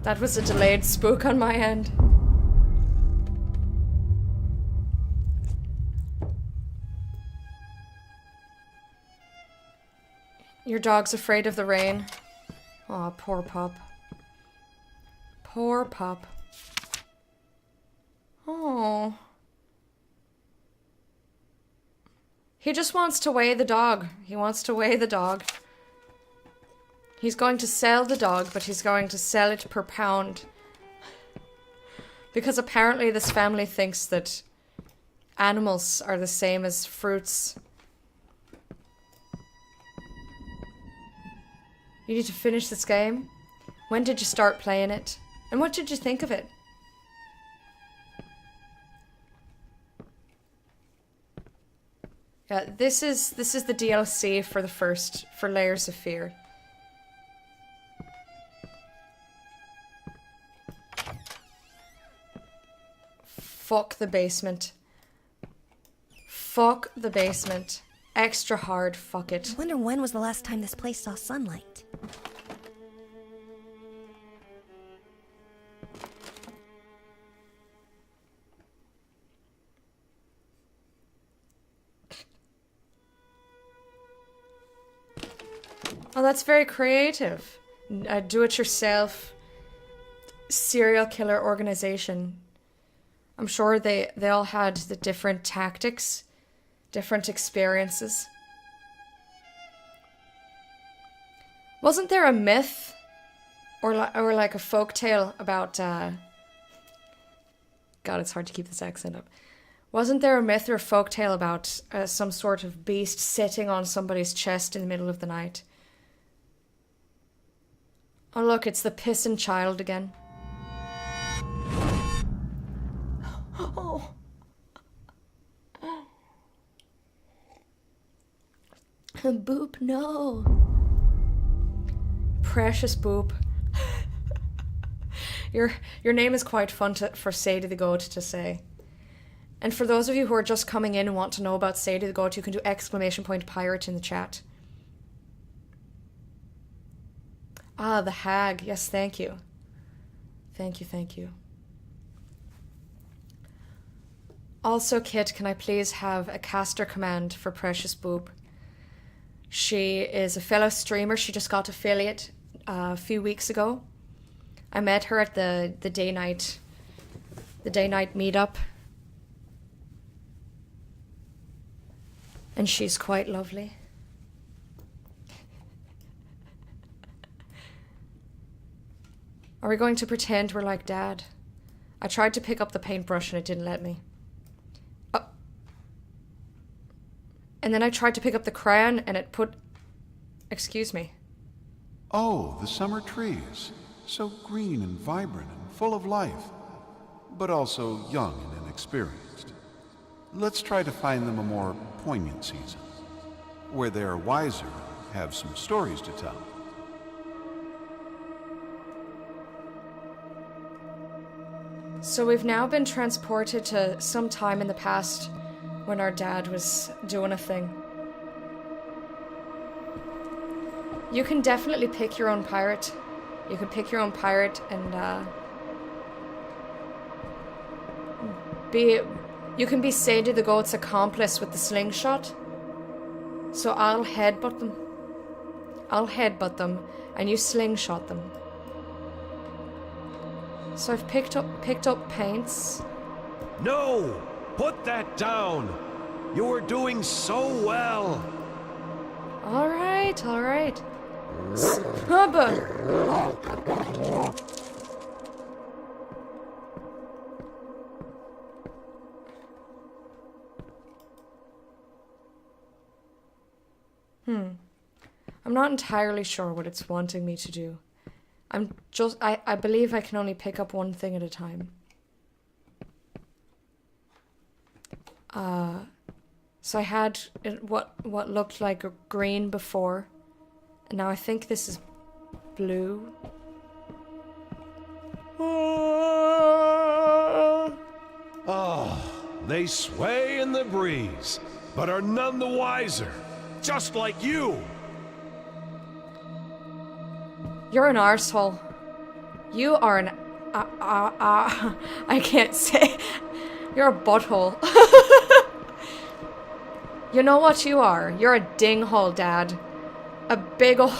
That was a delayed spook on my end. Your dog's afraid of the rain. Aw, poor pup. Poor pup. Oh. He just wants to weigh the dog. He wants to weigh the dog. He's going to sell the dog, but he's going to sell it per pound. Because apparently this family thinks that animals are the same as fruits. You need to finish this game? When did you start playing it? And what did you think of it? Yeah, this is the DLC for Layers of Fear. Fuck the basement. Fuck the basement. Extra hard, fuck it. I wonder when was the last time this place saw sunlight? Oh, that's very creative. Do-it-yourself serial killer organization. I'm sure they all had the different tactics, different experiences. Wasn't there a myth or like a folktale about God, it's hard to keep this accent up. Wasn't there a myth or a folktale about some sort of beast sitting on somebody's chest in the middle of the night? Oh look, it's the pissing child again. Oh. Boop, no. Precious Boop. Your name is quite fun for Sadie the Goat to say. And for those of you who are just coming in and want to know about Sadie the Goat, you can do !pirate in the chat. Ah, the hag. Yes, thank you. Thank you, thank you. Also, Kit, can I please have a caster command for Precious Boop? She is a fellow streamer. She just got affiliate a few weeks ago. I met her at the day-night meetup. And she's quite lovely. Are we going to pretend we're like Dad? I tried to pick up the paintbrush and it didn't let me. And then I tried to pick up the crayon and it put... Excuse me. Oh, the summer trees. So green and vibrant and full of life, but also young and inexperienced. Let's try to find them a more poignant season, where they're wiser, have some stories to tell. So we've now been transported to some time in the past when our dad was doing a thing. You can definitely pick your own pirate. You can pick your own pirate and you can be Sadie the Goat's accomplice with the slingshot. So I'll headbutt them. I'll headbutt them and you slingshot them. So I've picked up paints. No! Put that down! You're doing so well! Alright, alright. Hubba! I'm not entirely sure what it's wanting me to do. I believe I can only pick up one thing at a time. So I had what looked like a green before, and now I think this is blue. Oh, they sway in the breeze, but are none the wiser, just like you. You're an arsehole. You are an I can't say. You're a butthole. You know what you are? You're a dinghole, Dad. A big ol'...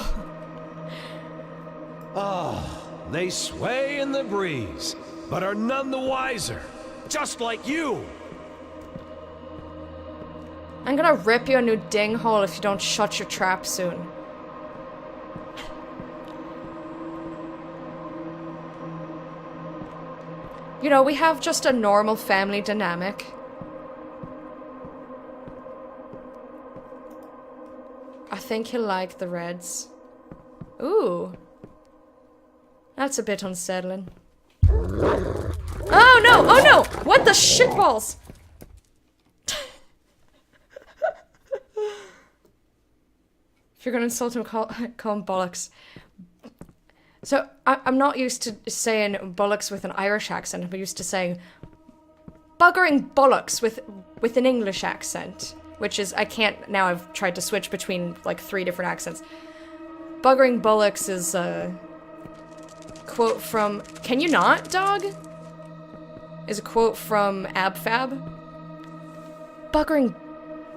Oh, they sway in the breeze, but are none the wiser, just like you. I'm gonna rip you a new dinghole if you don't shut your trap soon. You know, we have just a normal family dynamic. I think he'll like the reds. Ooh. That's a bit unsettling. Oh no! Oh no! What the shitballs? If you're gonna insult him, call him bollocks. So, I'm not used to saying bollocks with an Irish accent. I'm used to saying buggering bollocks with an English accent. Which is, I can't, now I've tried to switch between like 3 different accents. Buggering bollocks is a quote from, can you not, dog? Is a quote from AbFab. Buggering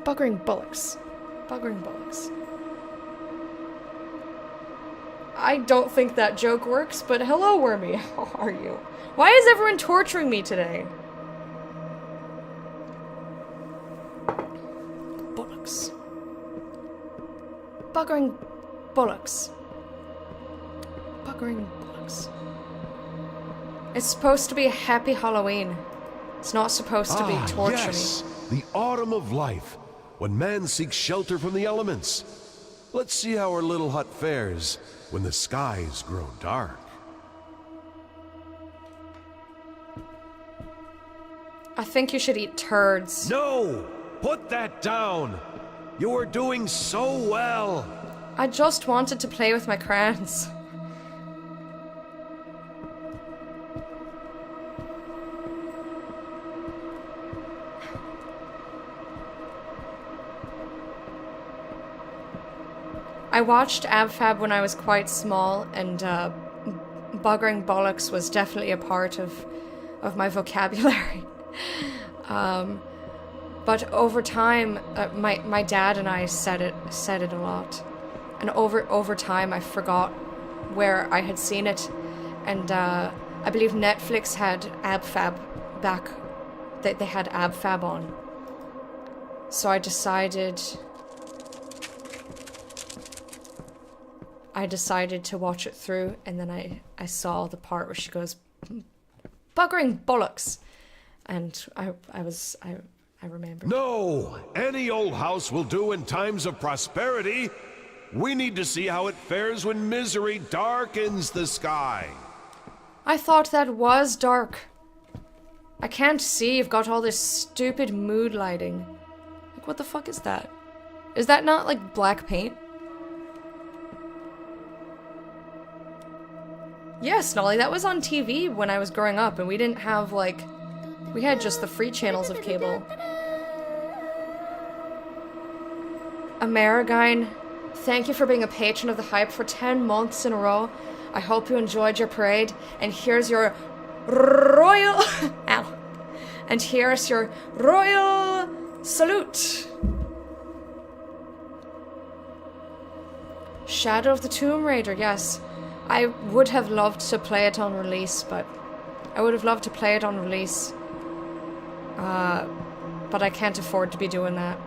bollocks. Buggering bollocks. I don't think that joke works, but hello, Wormy. How are you? Why is everyone torturing me today? Bollocks. Buggering bollocks. Buggering bollocks. It's supposed to be a happy Halloween. It's not supposed to be torture yes, the autumn of life, when man seeks shelter from the elements. Let's see how our little hut fares when the skies grow dark. I think you should eat turds. No! Put that down! You're doing so well! I just wanted to play with my crayons. I watched AbFab when I was quite small, and buggering bollocks was definitely a part of my vocabulary. But over time, my dad and I said it a lot, and over time I forgot where I had seen it, and I believe Netflix had AbFab back. They had AbFab on, so I decided to watch it through, and then I saw the part where she goes Buggering bollocks. And I remember. No! Any old house will do in times of prosperity. We need to see how it fares when misery darkens the sky. I thought that was dark. I can't see. You've got all this stupid mood lighting. Like, what the fuck is that? Is that not like black paint? Yes, Nolly, that was on TV when I was growing up, and we didn't have like... We had just the free channels of cable. Amerigine, thank you for being a patron of the hype for 10 months in a row. I hope you enjoyed your parade, and here's your royal... Ow. And here's your royal salute. Shadow of the Tomb Raider, yes. I would have loved to play it on release, but... I would have loved to play it on release. But I can't afford to be doing that.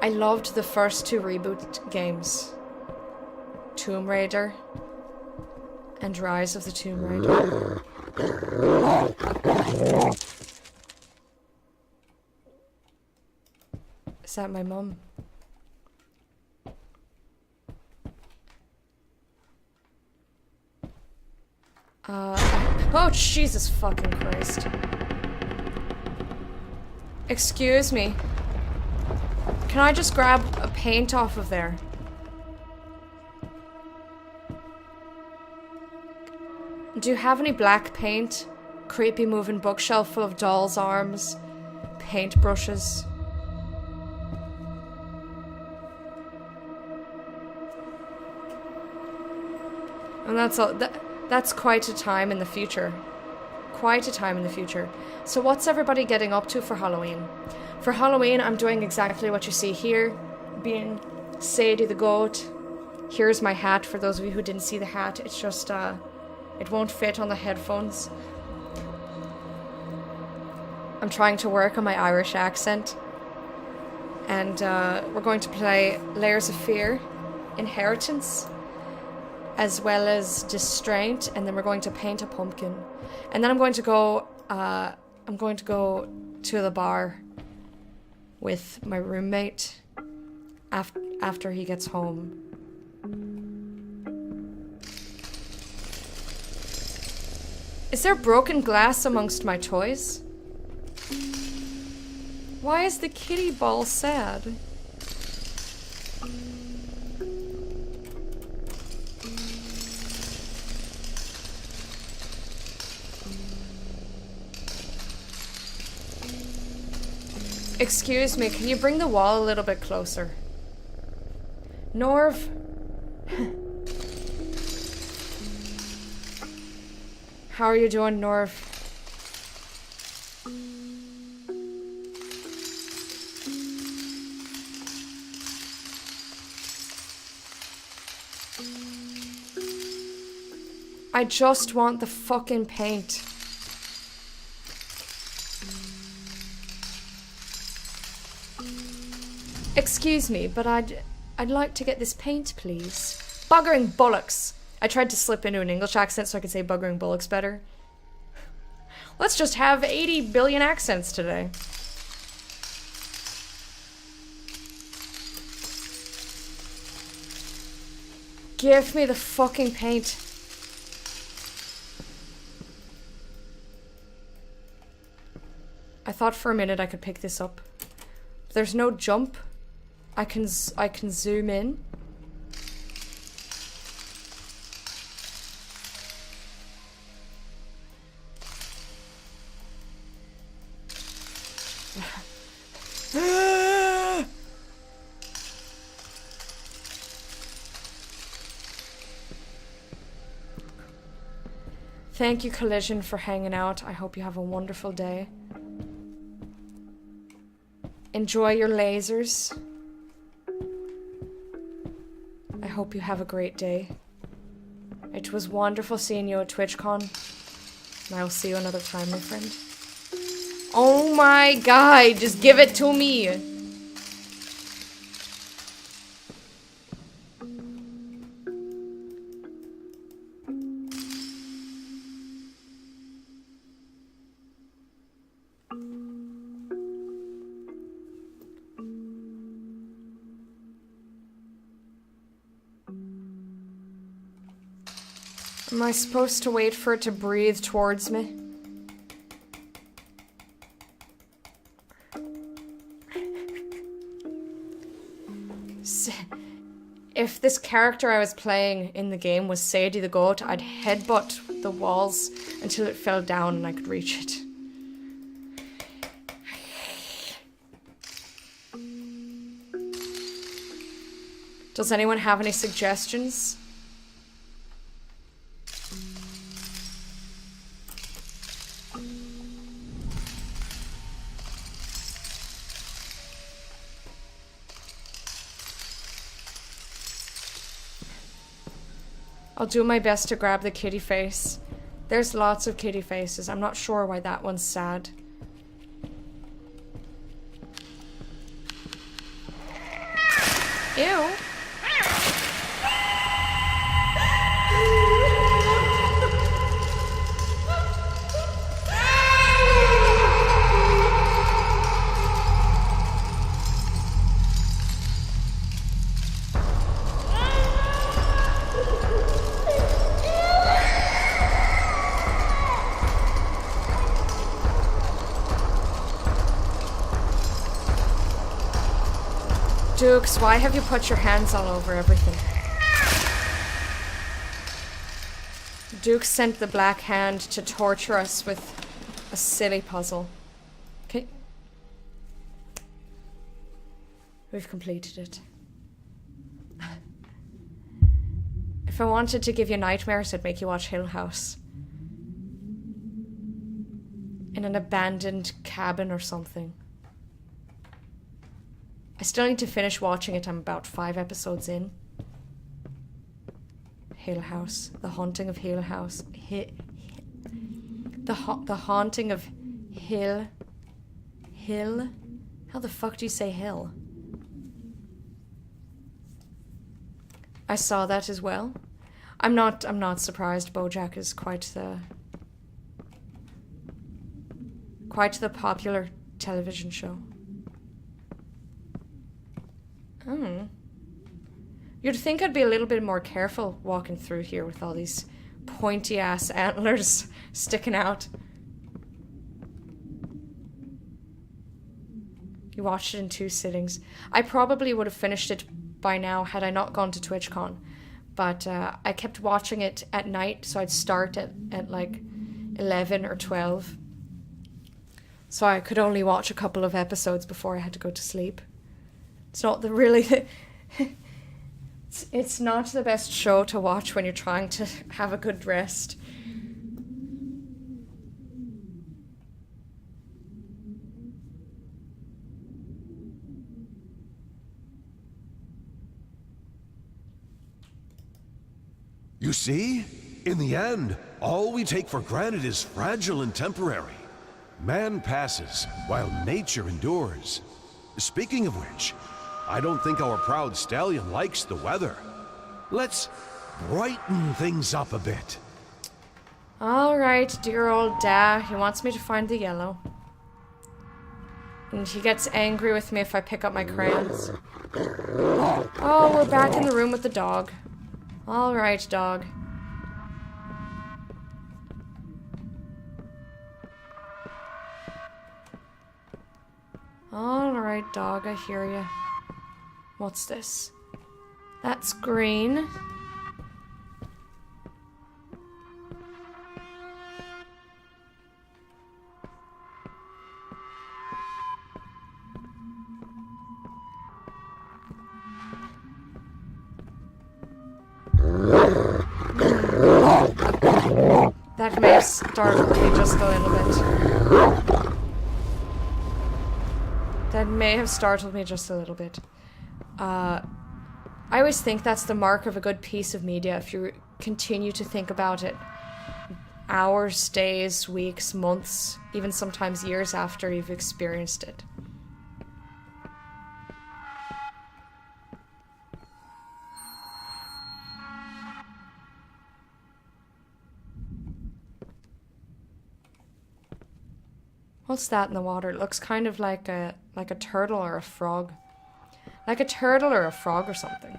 I loved the first 2 reboot games. Tomb Raider and Rise of the Tomb Raider. Is that my mum? Oh, Jesus fucking Christ. Excuse me. Can I just grab a paint off of there? Do you have any black paint? Creepy moving bookshelf full of dolls' arms. Paint brushes. And that's all. That's quite a time in the future. Quite a time in the future. So what's everybody getting up to for Halloween? For Halloween, I'm doing exactly what you see here. Being Sadie the goat. Here's my hat for those of you who didn't see the hat. It's just, it won't fit on the headphones. I'm trying to work on my Irish accent. And we're going to play Layers of Fear, Inheritance, as well as Distraint, and then we're going to paint a pumpkin. And then I'm going to go to the bar with my roommate after he gets home. Is there broken glass amongst my toys? Why is the kitty ball sad? Excuse me, can you bring the wall a little bit closer? Norv? How are you doing, Norv? I just want the fucking paint. Excuse me, but I'd like to get this paint, please. Buggering bollocks! I tried to slip into an English accent so I could say buggering bollocks better. Let's just have 80 billion accents today. Give me the fucking paint. I thought for a minute I could pick this up. There's no jump. I can zoom in. Thank you, Collision, for hanging out. I hope you have a wonderful day. Enjoy your lasers. I hope you have a great day. It was wonderful seeing you at TwitchCon. And I will see you another time, my friend. Oh my god, just give it to me! Am I supposed to wait for it to breathe towards me? If this character I was playing in the game was Sadie the goat, I'd headbutt the walls until it fell down and I could reach it. Does anyone have any suggestions? I'll do my best to grab the kitty face. There's lots of kitty faces. I'm not sure why that one's sad. Ew. Dukes, why have you put your hands all over everything? Dukes sent the Black Hand to torture us with a silly puzzle. Okay. We've completed it. If I wanted to give you nightmares, I'd make you watch Hill House. In an abandoned cabin or something. I still need to finish watching it. I'm about 5 episodes in. Hill House. The Haunting of Hill House. The Haunting of Hill. Hill? How the fuck do you say hill? I saw that as well. I'm not surprised. BoJack is quite the popular television show. You'd think I'd be a little bit more careful walking through here with all these pointy ass antlers sticking out. You watched it in 2 sittings. I probably would have finished it by now had I not gone to TwitchCon. But I kept watching it at night, so I'd start at like 11 or 12. So I could only watch a couple of episodes before I had to go to sleep. It's not the really... it's not the best show to watch when you're trying to have a good rest. You see? In the end, all we take for granted is fragile and temporary. Man passes, while nature endures. Speaking of which, I don't think our proud stallion likes the weather. Let's brighten things up a bit. Alright, dear old Da. He wants me to find the yellow. And he gets angry with me if I pick up my crayons. Oh, we're back in the room with the dog. Alright, dog. Alright, dog, I hear you. What's this? That's green. That may have startled me just a little bit. That may have startled me just a little bit. I always think that's the mark of a good piece of media, if you continue to think about it hours, days, weeks, months, even sometimes years after you've experienced it. What's that in the water? It looks kind of like a turtle or a frog. Like a turtle or a frog or something.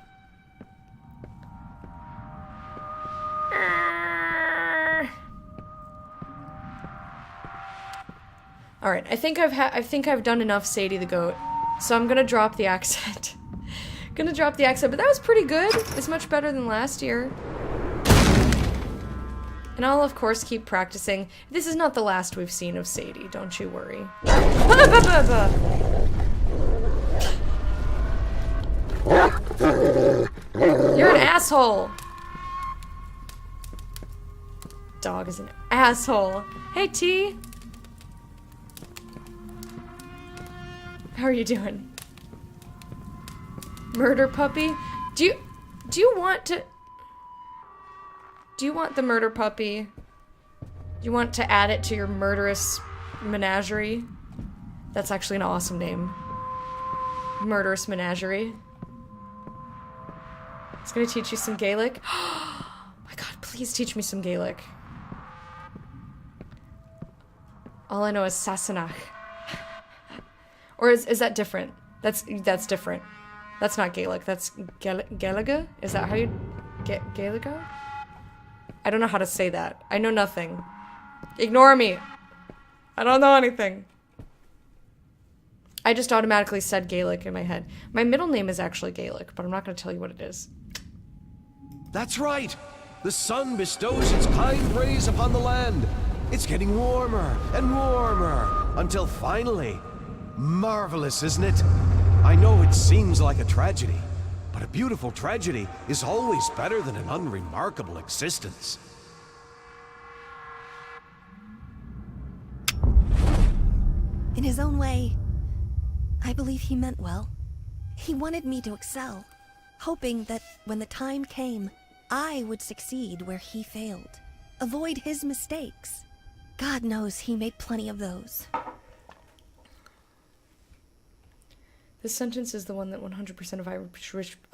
All right, I think I've done enough Sadie the Goat, so I'm gonna drop the accent. Gonna drop the accent, but that was pretty good. It's much better than last year. And I'll of course keep practicing. This is not the last we've seen of Sadie, don't you worry. You're an asshole. Dog is an asshole. Hey T. How are you doing? Murder puppy? Do you want the murder puppy? Do you want to add it to your murderous menagerie? That's actually an awesome name. Murderous menagerie. It's gonna teach you some Gaelic. Oh my god, please teach me some Gaelic. All I know is Sassenach. Or is that different? That's different. That's not Gaelic. That's Gaeliga? Is that how you... Gaeliga? I don't know how to say that. I know nothing. Ignore me. I don't know anything. I just automatically said Gaelic in my head. My middle name is actually Gaelic, but I'm not going to tell you what it is. That's right! The sun bestows its kind rays upon the land. It's getting warmer and warmer until finally... Marvelous, isn't it? I know it seems like a tragedy, but a beautiful tragedy is always better than an unremarkable existence. In his own way, I believe he meant well. He wanted me to excel, hoping that when the time came, I would succeed where he failed. Avoid his mistakes. God knows he made plenty of those. This sentence is the one that 100% of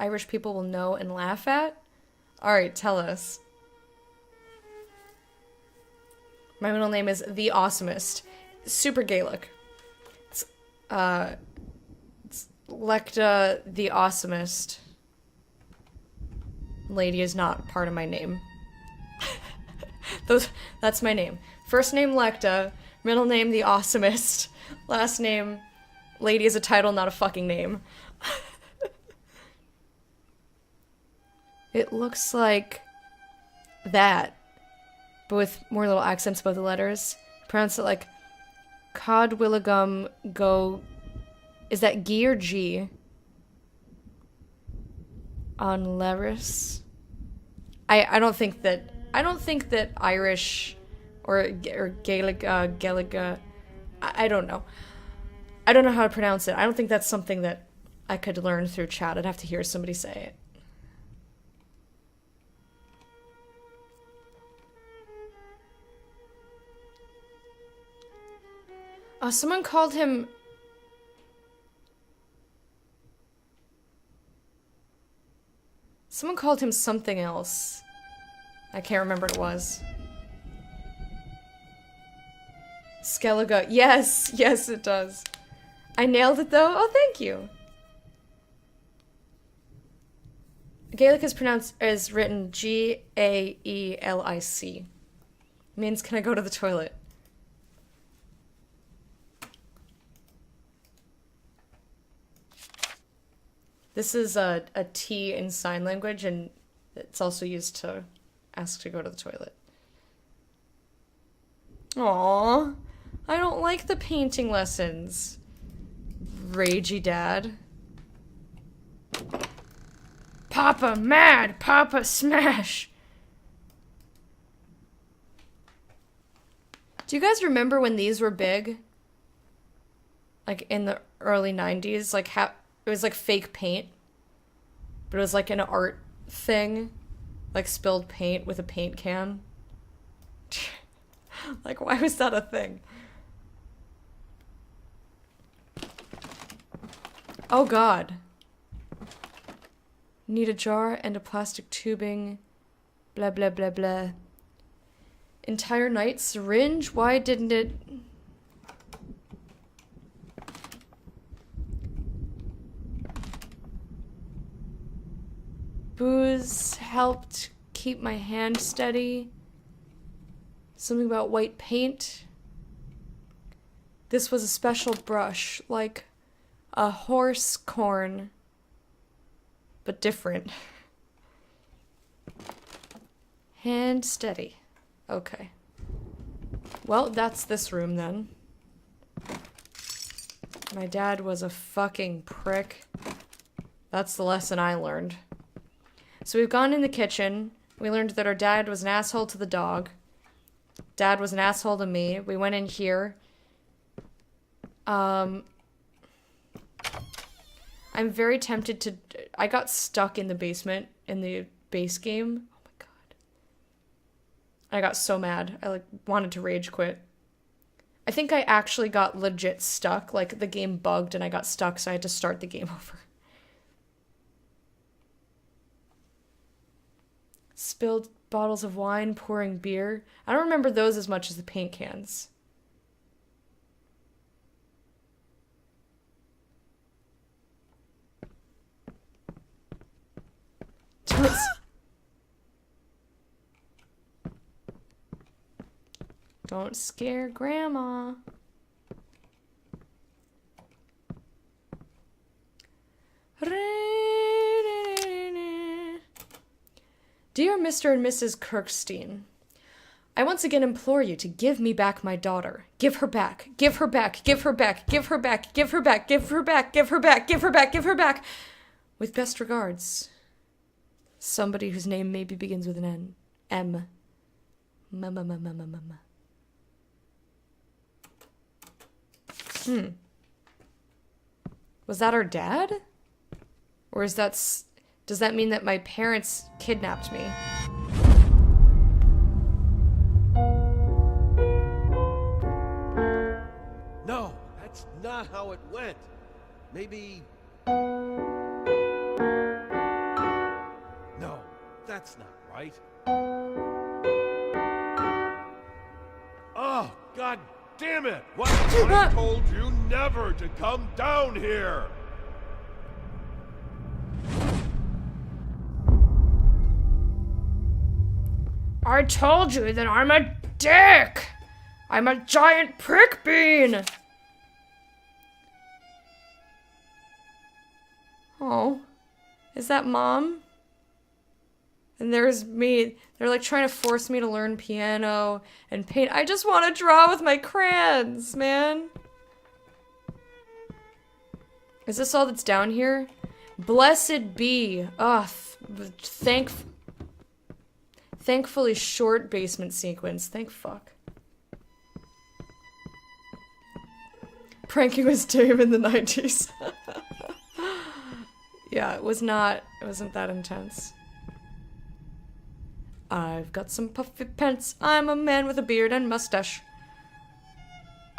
Irish people will know and laugh at? Alright, tell us. My middle name is The Awesomest. Super Gaelic. It's Lecta The Awesomest. Lady is not part of my name. That's my name. First name Lecta, middle name The Awesomest, last name Lady is a title, not a fucking name. It looks like that, but with more little accents above the letters. Pronounce it like Codwilligum go. Is that G or G? On Leris. I don't think that Irish or Gaelic I don't know. I don't know how to pronounce it. I don't think that's something that I could learn through chat. I'd have to hear somebody say it. Someone called him... Someone called him something else. I can't remember what it was. Skellige. Yes, yes it does. I nailed it though. Oh, thank you. Gaelic is written G-A-E-L-I-C. Means can I go to the toilet? This is a T in sign language, and it's also used to ask to go to the toilet. Aww, I don't like the painting lessons. Ragey dad. Papa mad, Papa smash. Do you guys remember when these were big? Like in the early 90s, like how it was like fake paint, but it was like an art thing, like spilled paint with a paint can. Like, why was that a thing? Oh god. Need a jar and a plastic tubing. Blah blah blah blah. Entire night syringe? Why didn't it... Booze helped keep my hand steady. Something about white paint. this was a special brush, like a horse corn, but different. Hand steady. Okay. Well, that's this room then. My dad was a fucking prick. That's the lesson I learned. So we've gone in the kitchen. We learned that our dad was an asshole to the dog. Dad was an asshole to me. We went in here. I'm very tempted to... I got stuck in the basement in the base game. Oh my god. I got so mad. I wanted to rage quit. I think I actually got legit stuck. Like, the game bugged and I got stuck, so I had to start the game over. Spilled bottles of wine, pouring beer. I don't remember those as much as the paint cans. Don't scare Grandma. Dear Mr. and Mrs. Kirkstein, I once again implore you to give me back my daughter. Give her back. Give her back. Give her back. Give her back. Give her back. Give her back. Give her back. Give her back. Give her back. With best regards, somebody whose name maybe begins with an N. M. Was that our dad? Or is that... Does that mean that my parents kidnapped me? No, that's not how it went. Maybe... No, that's not right. Oh, god damn it! What if I told you never to come down here? I told you that I'm a dick! I'm a giant prick bean! Oh. Is that Mom? And there's me. They're like trying to force me to learn piano and paint. I just want to draw with my crayons, man. Is this all that's down here? Blessed be. Ugh. Thankfully short basement sequence. Thank fuck. Pranking was tame in the 90s. Yeah, it wasn't that intense. I've got some puffy pants. I'm a man with a beard and mustache.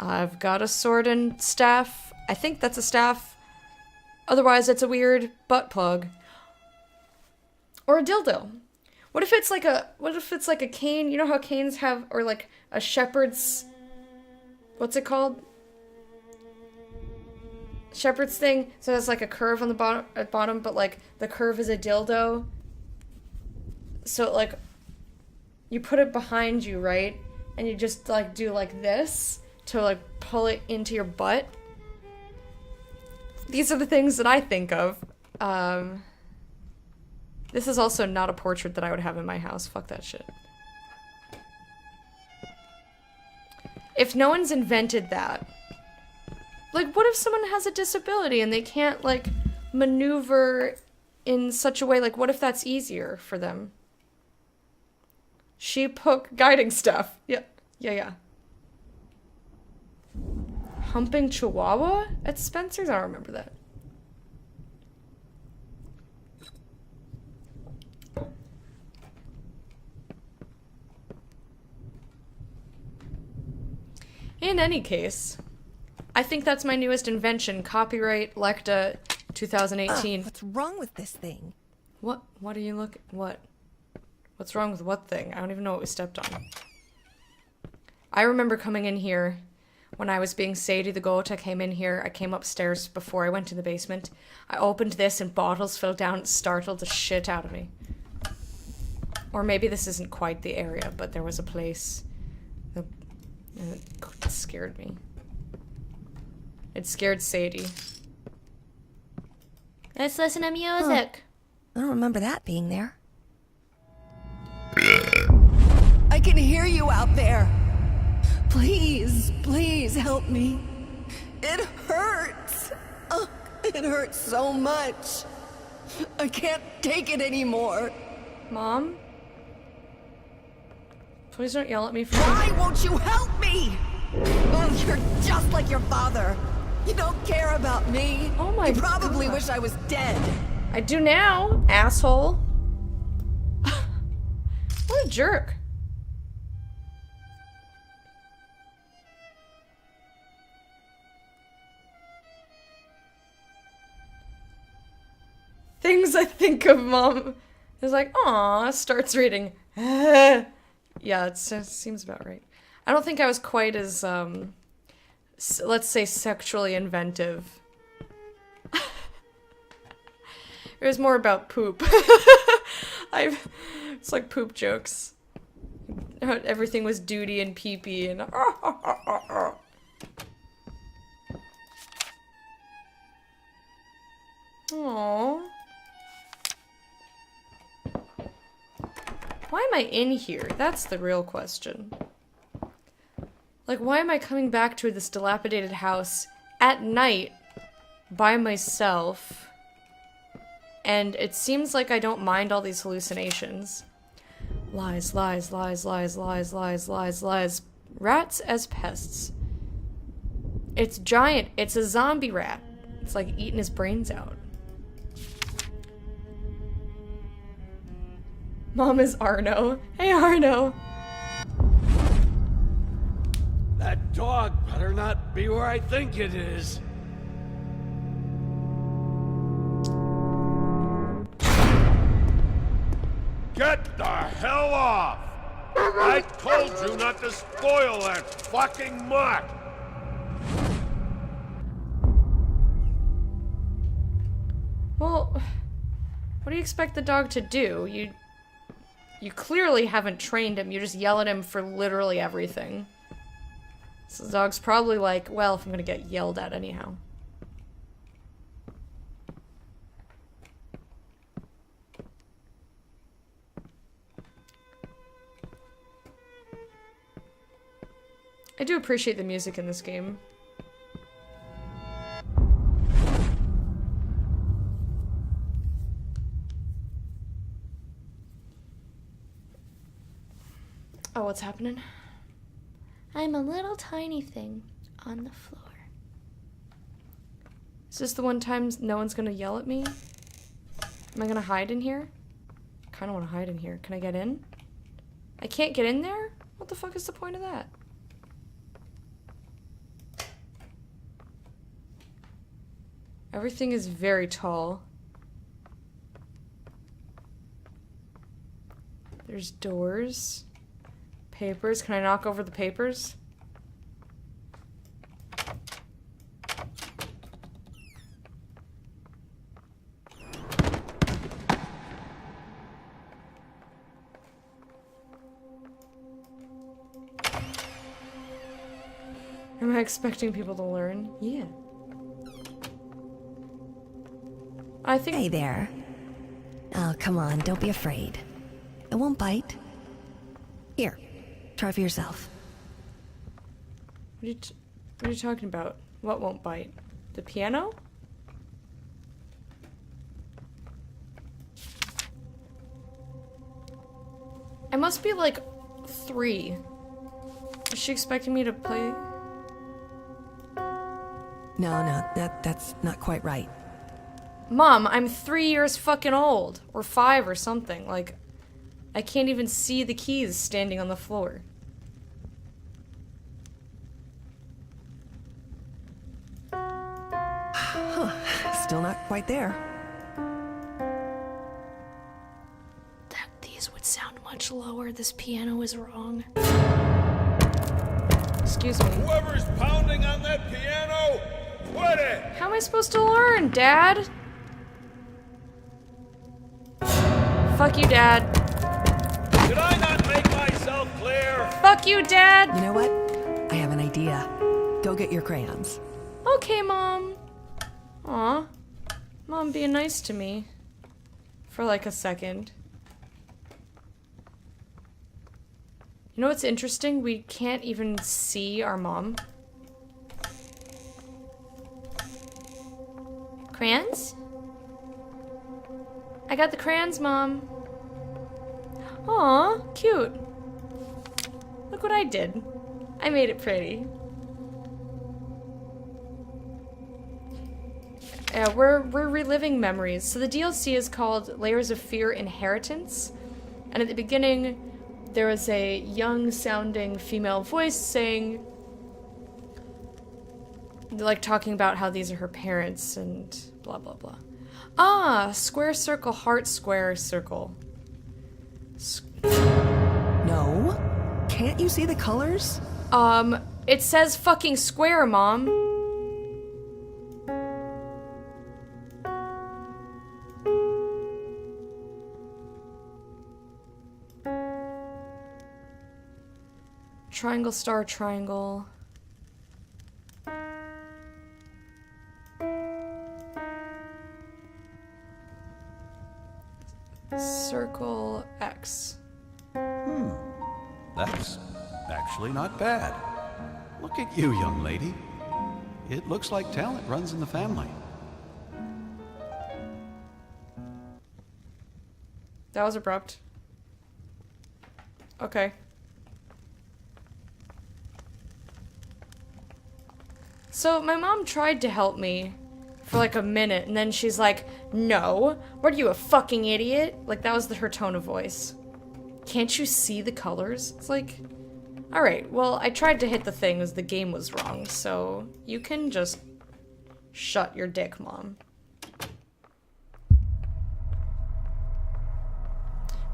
I've got a sword and staff. I think that's a staff. Otherwise, it's a weird butt plug. Or a dildo. What if it's like a cane? You know how canes have, or like a shepherd's, what's it called? Shepherd's thing. So there's like a curve on the bottom, but like the curve is a dildo. So like, you put it behind you, right? And you just like do like this to like pull it into your butt. These are the things that I think of. This is also not a portrait that I would have in my house. Fuck that shit. If no one's invented that, like, what if someone has a disability and they can't, like, maneuver in such a way, like, what if that's easier for them? Sheep hook guiding stuff. Yeah. Humping Chihuahua at Spencer's? I don't remember that. In any case, I think that's my newest invention. Copyright Lecta 2018. What's wrong with this thing? What are you looking... What? What's wrong with what thing? I don't even know what we stepped on. I remember coming in here when I was being Sadie the goat. I came in here. I came upstairs before I went to the basement. I opened this and bottles fell down. It startled the shit out of me. Or maybe this isn't quite the area, but there was a place that scared me. It scared Sadie. Let's listen to music. I don't remember that being there. I can hear you out there. Please, please help me. It hurts. Oh, it hurts so much. I can't take it anymore. Mom? Please don't yell at me for Why won't you help me? Oh, you're just like your father. You don't care about me. Oh my You probably God. wish I was dead. I do now, asshole. What a jerk. Things I think of Mom is like, aw, starts reading. Yeah, it seems about right. I don't think I was quite as, let's say, sexually inventive. It was more about poop. It's like poop jokes. Everything was duty and pee-pee and Aww. Why am I in here? That's the real question. Like, why am I coming back to this dilapidated house at night by myself? And it seems like I don't mind all these hallucinations. Lies, lies, lies, lies, lies, lies, lies, lies. Rats as pests. It's giant. It's a zombie rat. It's like eating his brains out. Mom is Arno. Hey, Arno. That dog better not be where I think it is. Get the hell off! I told you not to spoil that fucking mutt! Well, what do you expect the dog to do? You clearly haven't trained him. You just yell at him for literally everything. So the dog's probably like, well, if I'm gonna get yelled at anyhow. I do appreciate the music in this game. Oh, what's happening? I'm a little tiny thing on the floor. Is this the one time no one's gonna yell at me? Am I gonna hide in here? I kinda wanna hide in here. Can I get in? I can't get in there? What the fuck is the point of that? Everything is very tall. There's doors. Papers. Can I knock over the papers? Am I expecting people to learn? Yeah. I think... Hey there. Oh, come on, don't be afraid. It won't bite. Here, try for yourself. What are you talking about? What won't bite? The piano? I must be like 3. Is she expecting me to play? No, that's not quite right. Mom, I'm 3 years fucking old. Or 5 or something. Like, I can't even see the keys standing on the floor. Still not quite there. These would sound much lower. This piano is wrong. Excuse me. Whoever's pounding on that piano, quit it! How am I supposed to learn, Dad? Fuck you, Dad. Did I not make myself clear? Fuck you, Dad! You know what? I have an idea. Go get your crayons. Okay, Mom. Aw. Mom being nice to me. For like a second. You know what's interesting? We can't even see our mom. Crayons? I got the crayons, Mom. Aw, cute. Look what I did. I made it pretty. Yeah, we're reliving memories. So the DLC is called Layers of Fear Inheritance. And at the beginning, there was a young sounding female voice saying, like talking about how these are her parents and blah blah blah. Ah, square circle, heart square circle. No? Can't you see the colors? It says fucking square, Mom. Triangle, star, triangle. Circle X. That's actually not bad. Look at you, young lady. It looks like talent runs in the family. That was abrupt. Okay. So my mom tried to help me for like a minute, and then she's like, no, what are you, a fucking idiot? Like, that was her tone of voice. Can't you see the colors? It's like, alright, well, I tried to hit the thing as the game was wrong, so you can just shut your dick, Mom.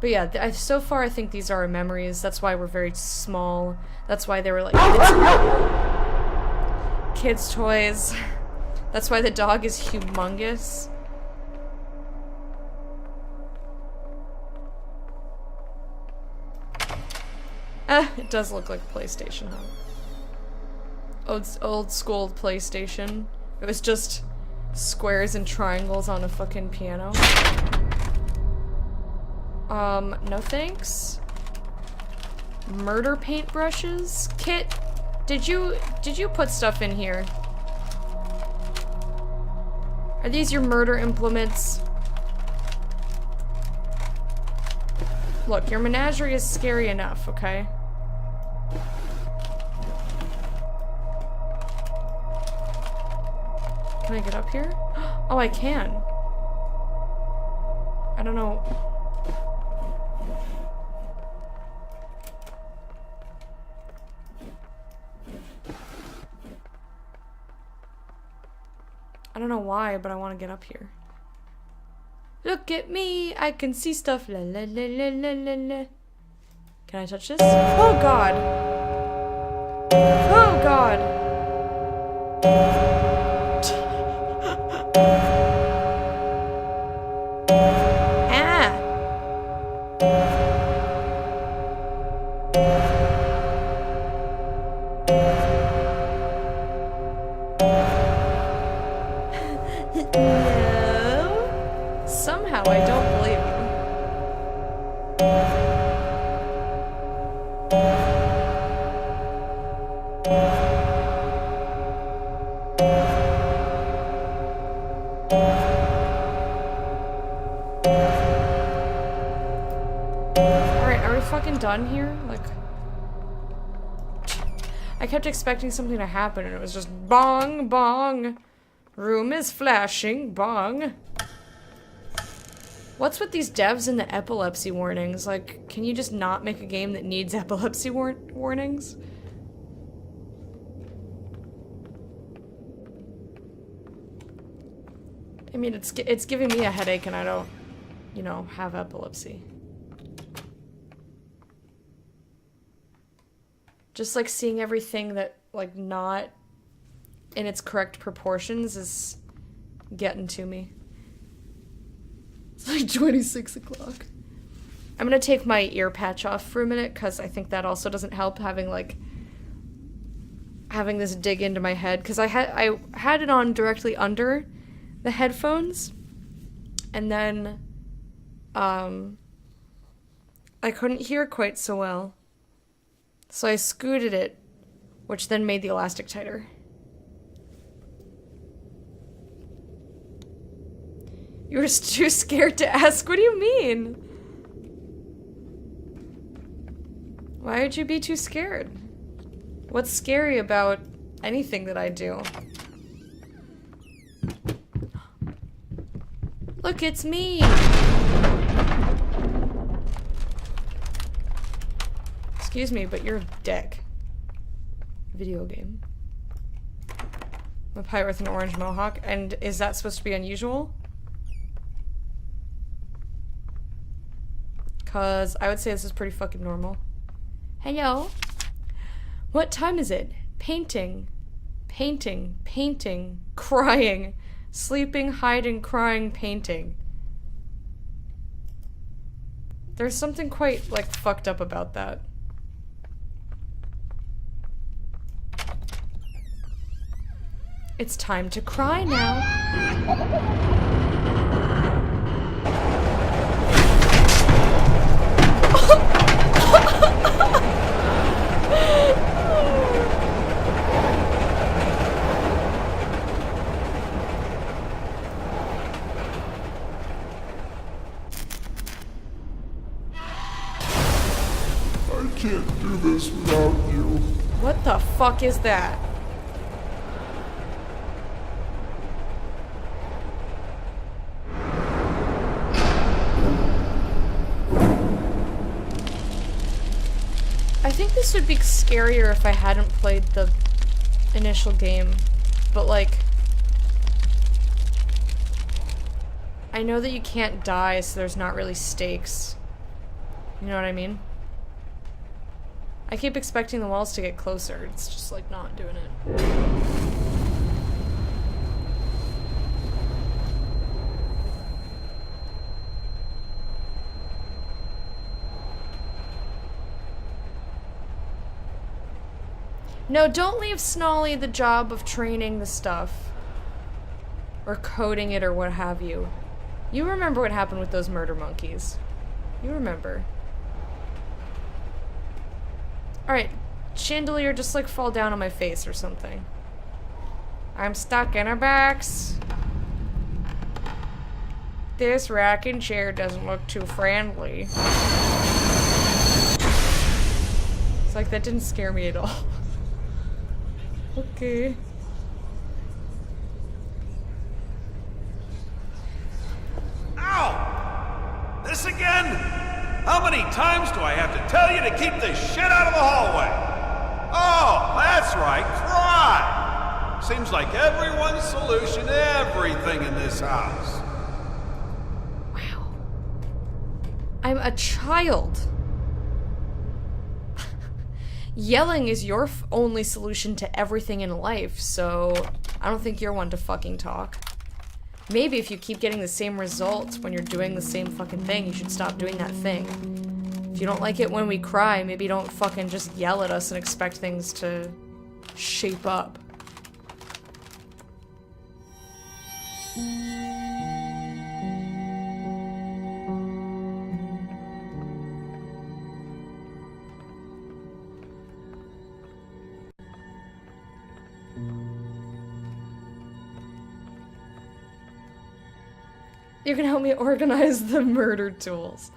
But yeah, so far I think these are our memories. That's why we're very small. That's why they were like kids' toys. That's why the dog is humongous. It does look like PlayStation, huh? Old school PlayStation. It was just squares and triangles on a fucking piano. No thanks. Murder paintbrushes? Kit, did you put stuff in here? Are these your murder implements? Look, your menagerie is scary enough, okay? Can I get up here? Oh, I can. I don't know. I don't know why, but I want to get up here. Look at me, I can see stuff. La la la la la la la. Can I touch this? Oh god. Oh god. Ah. No. Somehow I don't believe Alright, are we fucking done here? Like, I kept expecting something to happen and it was just bong, bong. Room is flashing, bong. What's with these devs and the epilepsy warnings? Like, can you just not make a game that needs epilepsy warnings? I mean, it's giving me a headache and I don't, you know, have epilepsy. Just like seeing everything that, like, not in its correct proportions is getting to me. It's like 26 o'clock. I'm gonna take my ear patch off for a minute because I think that also doesn't help having, like, having this dig into my head because I had it on directly under the headphones, and then I couldn't hear quite so well, so I scooted it, which then made the elastic tighter. You were too scared to ask? What do you mean? Why would you be too scared? What's scary about anything that I do? Look, it's me! Excuse me, but you're a dick. Video game. I'm a pirate with an orange mohawk, and is that supposed to be unusual? Cause I would say this is pretty fucking normal. Hello? What time is it? Painting. Painting. Painting. Crying. Sleeping, hiding, crying, painting. There's something quite, like, fucked up about that. It's time to cry now. I can't do this without you. What the fuck is that? I think this would be scarier if I hadn't played the initial game, but like, I know that you can't die, so there's not really stakes. You know what I mean? I keep expecting the walls to get closer, it's just like not doing it. No, don't leave Snolly the job of training the stuff. Or coding it or what have you. You remember what happened with those murder monkeys. You remember. Alright, chandelier, just like fall down on my face or something. I'm stuck in a box. This rocking chair doesn't look too friendly. It's like that didn't scare me at all. Okay. Ow! This again? How many times do I have to tell you to keep this shit out of the hallway? Oh, that's right, cry! Seems like everyone's solution to everything in this house. Wow. I'm a child. Yelling is your only solution to everything in life, so I don't think you're one to fucking talk. Maybe if you keep getting the same results when you're doing the same fucking thing, you should stop doing that thing. If you don't like it when we cry, maybe don't fucking just yell at us and expect things to shape up. You can help me organize the murder tools.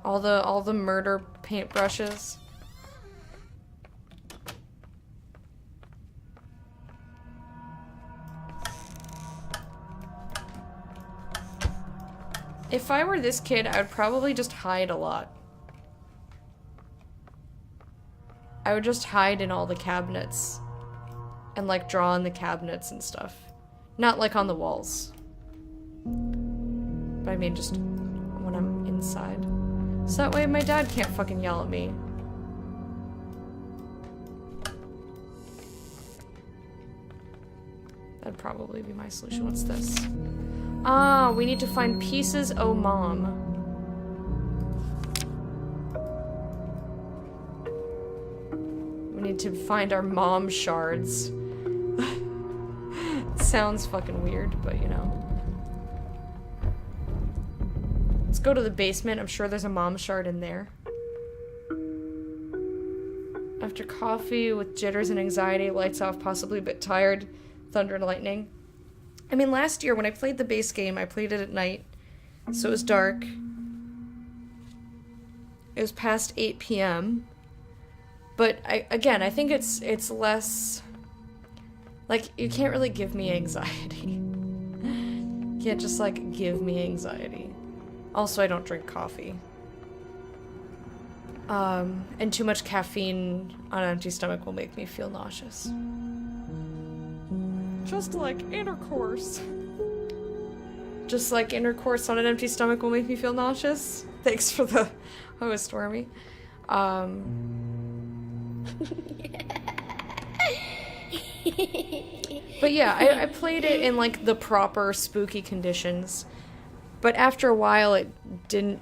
All the murder paintbrushes. If I were this kid, I would probably just hide a lot. I would just hide in all the cabinets and like draw in the cabinets and stuff. Not like on the walls. But I mean just when I'm inside. So that way my dad can't fucking yell at me. That'd probably be my solution. What's this? Ah, we need to find pieces, oh mom. need to find our mom shards. Sounds fucking weird, but you know. Let's go to the basement. I'm sure there's a mom shard in there. After coffee with jitters and anxiety, lights off, possibly a bit tired, thunder and lightning. I mean, last year when I played the base game, I played it at night, so it was dark. It was past 8 p.m. But I think it's less... Like, you can't really give me anxiety. You can't just, like, give me anxiety. Also, I don't drink coffee. And too much caffeine on an empty stomach will make me feel nauseous. Just like intercourse. Just like intercourse on an empty stomach will make me feel nauseous. Thanks for the... Oh, Stormy. But yeah, I played it in, like, the proper spooky conditions. But after a while, it didn't...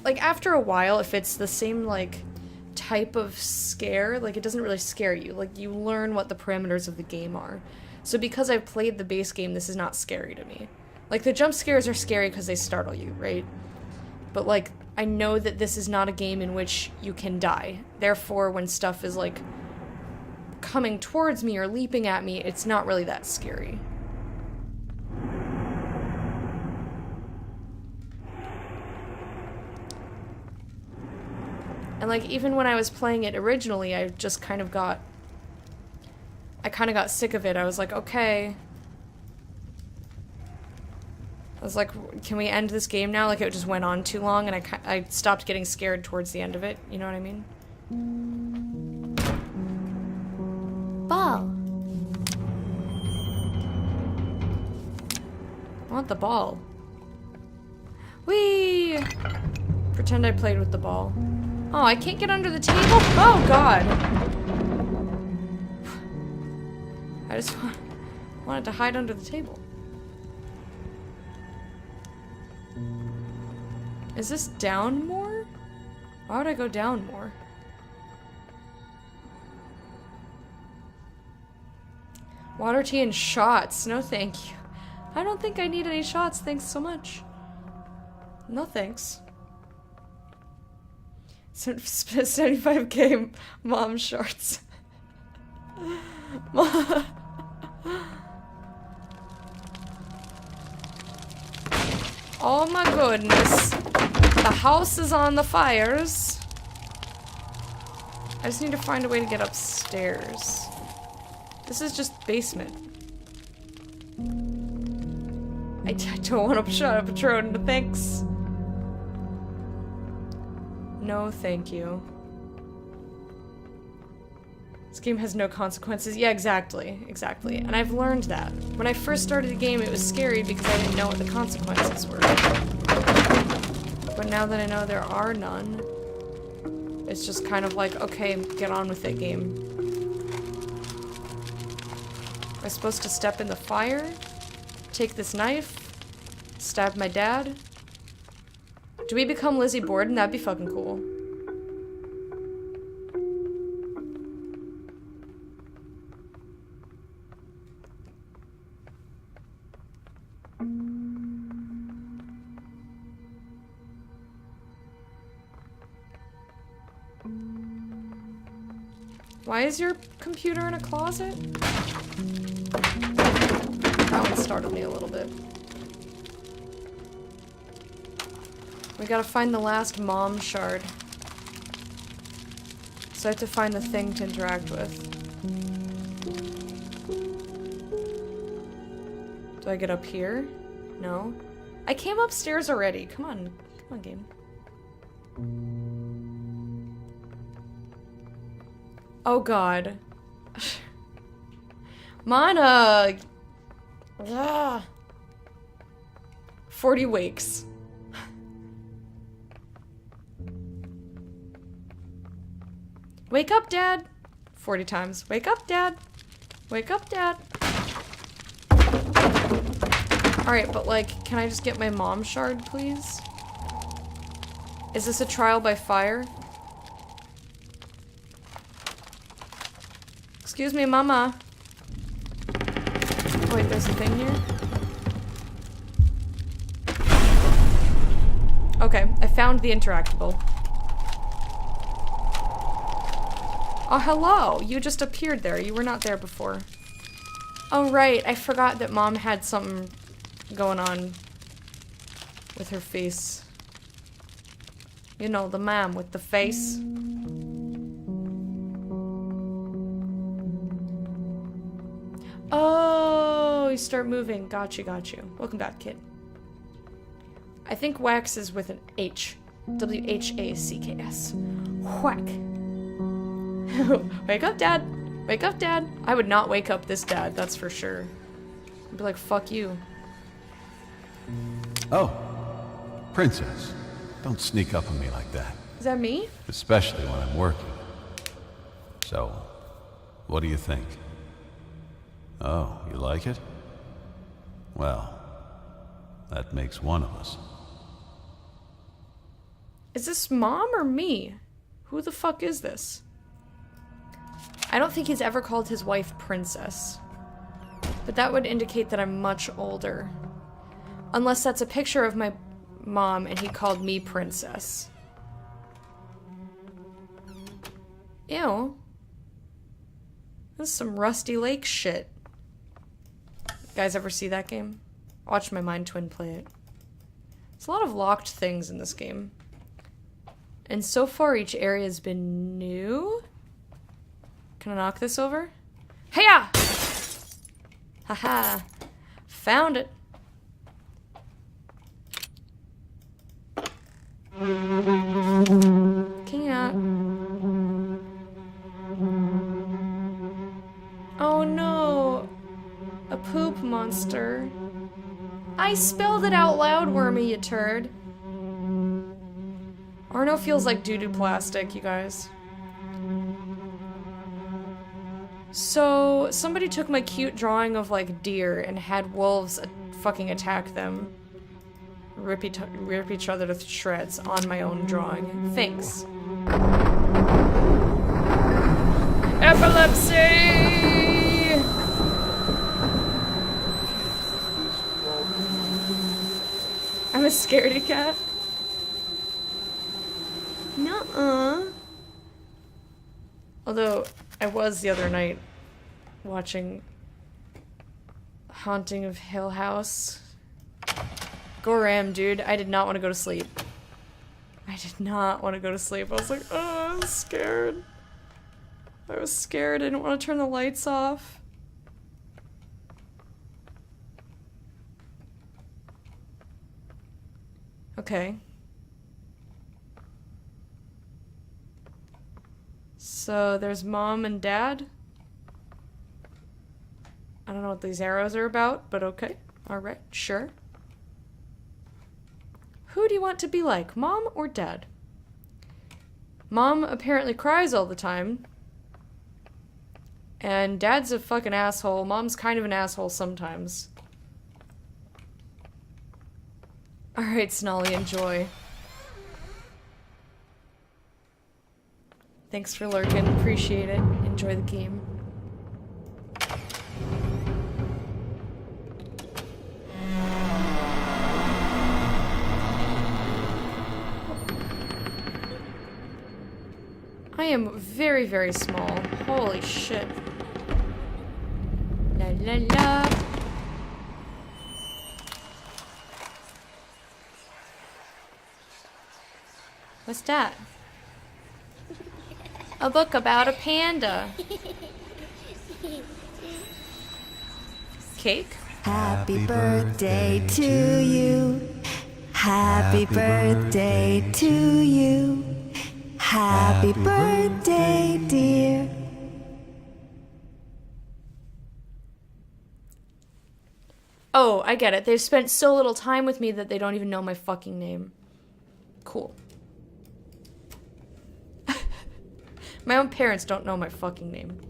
Like, after a while, if it's the same, like, type of scare, like, it doesn't really scare you. Like, you learn what the parameters of the game are. So because I've played the base game, this is not scary to me. Like, the jump scares are scary because they startle you, right? But, like, I know that this is not a game in which you can die. Therefore, when stuff is, like, coming towards me or leaping at me, it's not really that scary. And, like, even when I was playing it originally, I just kind of got sick of it. I was like, okay. I was like, can we end this game now? Like, it just went on too long, and I stopped getting scared towards the end of it. You know what I mean? Ball. I want the ball. Whee! Pretend I played with the ball. Oh, I can't get under the table? Oh, God. I just wanted to hide under the table. Is this down more? Why would I go down more? Water tea and shots. No, thank you. I don't think I need any shots. Thanks so much. No, thanks. 75k mom shorts. Oh my goodness. The house is on the fires. I just need to find a way to get upstairs. This is just basement. I don't want to shut up a Patron, but thanks. No, thank you. This game has no consequences. Yeah, exactly. Exactly. And I've learned that. When I first started the game, it was scary because I didn't know what the consequences were. But now that I know there are none, it's just kind of like, okay, get on with it, game. Am I supposed to step in the fire? Take this knife? Stab my dad? Do we become Lizzie Borden? That'd be fucking cool. Why is your computer in a closet? That one startled me a little bit. We gotta find the last mom shard. So I have to find the thing to interact with. Do I get up here? No. I came upstairs already. Come on. Come on, game. Oh god. Mana! Ugh. 40 wakes. Wake up, Dad! 40 times. Wake up, Dad! Wake up, Dad! Alright, but like, can I just get my mom shard, please? Is this a trial by fire? Excuse me, mama. Wait, there's a thing here? Okay, I found the interactable. Oh, hello! You just appeared there. You were not there before. Oh, right. I forgot that Mom had something going on with her face. You know, the mom with the face. Oh, you start moving. Got you, got you. Welcome back, kid. I think wax is with an H. W-H-A-C-K-S. Whack. Wake up, Dad. Wake up, Dad. I would not wake up this dad, that's for sure. I'd be like, fuck you. Oh, Princess. Don't sneak up on me like that. Is that me? Especially when I'm working. So, what do you think? Oh, you like it? Well, that makes one of us. Is this Mom or me? Who the fuck is this? I don't think he's ever called his wife Princess. But that would indicate that I'm much older. Unless that's a picture of my mom and he called me Princess. Ew. This is some Rusty Lake shit. You guys ever see that game? Watch my mind twin play it. There's a lot of locked things in this game. And so far each area has been new. Can I knock this over? Hey-ya! Haha. Found it. Can't. Oh no. A poop monster. I spelled it out loud, Wormy, you turd. Arno feels like doo-doo plastic, you guys. So, somebody took my cute drawing of, like, deer and had wolves fucking attack them. Rip each other to shreds on my own drawing. Thanks. Epilepsy! I'm a scaredy cat. Nuh-uh. Although, I was the other night watching Haunting of Hill House. Goram, dude. I did not want to go to sleep. I did not want to go to sleep. I was like, oh, I'm scared. I was scared. I didn't want to turn the lights off. Okay. So there's Mom and Dad. I don't know what these arrows are about, but okay. Alright, sure. Who do you want to be like, Mom or Dad? Mom apparently cries all the time. And Dad's a fucking asshole. Mom's kind of an asshole sometimes. Alright, Snolly, enjoy. Thanks for lurking. Appreciate it. Enjoy the game. I am very, very small. Holy shit. La la la. What's that? A book about a panda. Cake? Happy birthday to you. Happy birthday to you. Happy birthday, dear. Oh, I get it. They've spent so little time with me that they don't even know my fucking name. Cool. My own parents don't know my fucking name.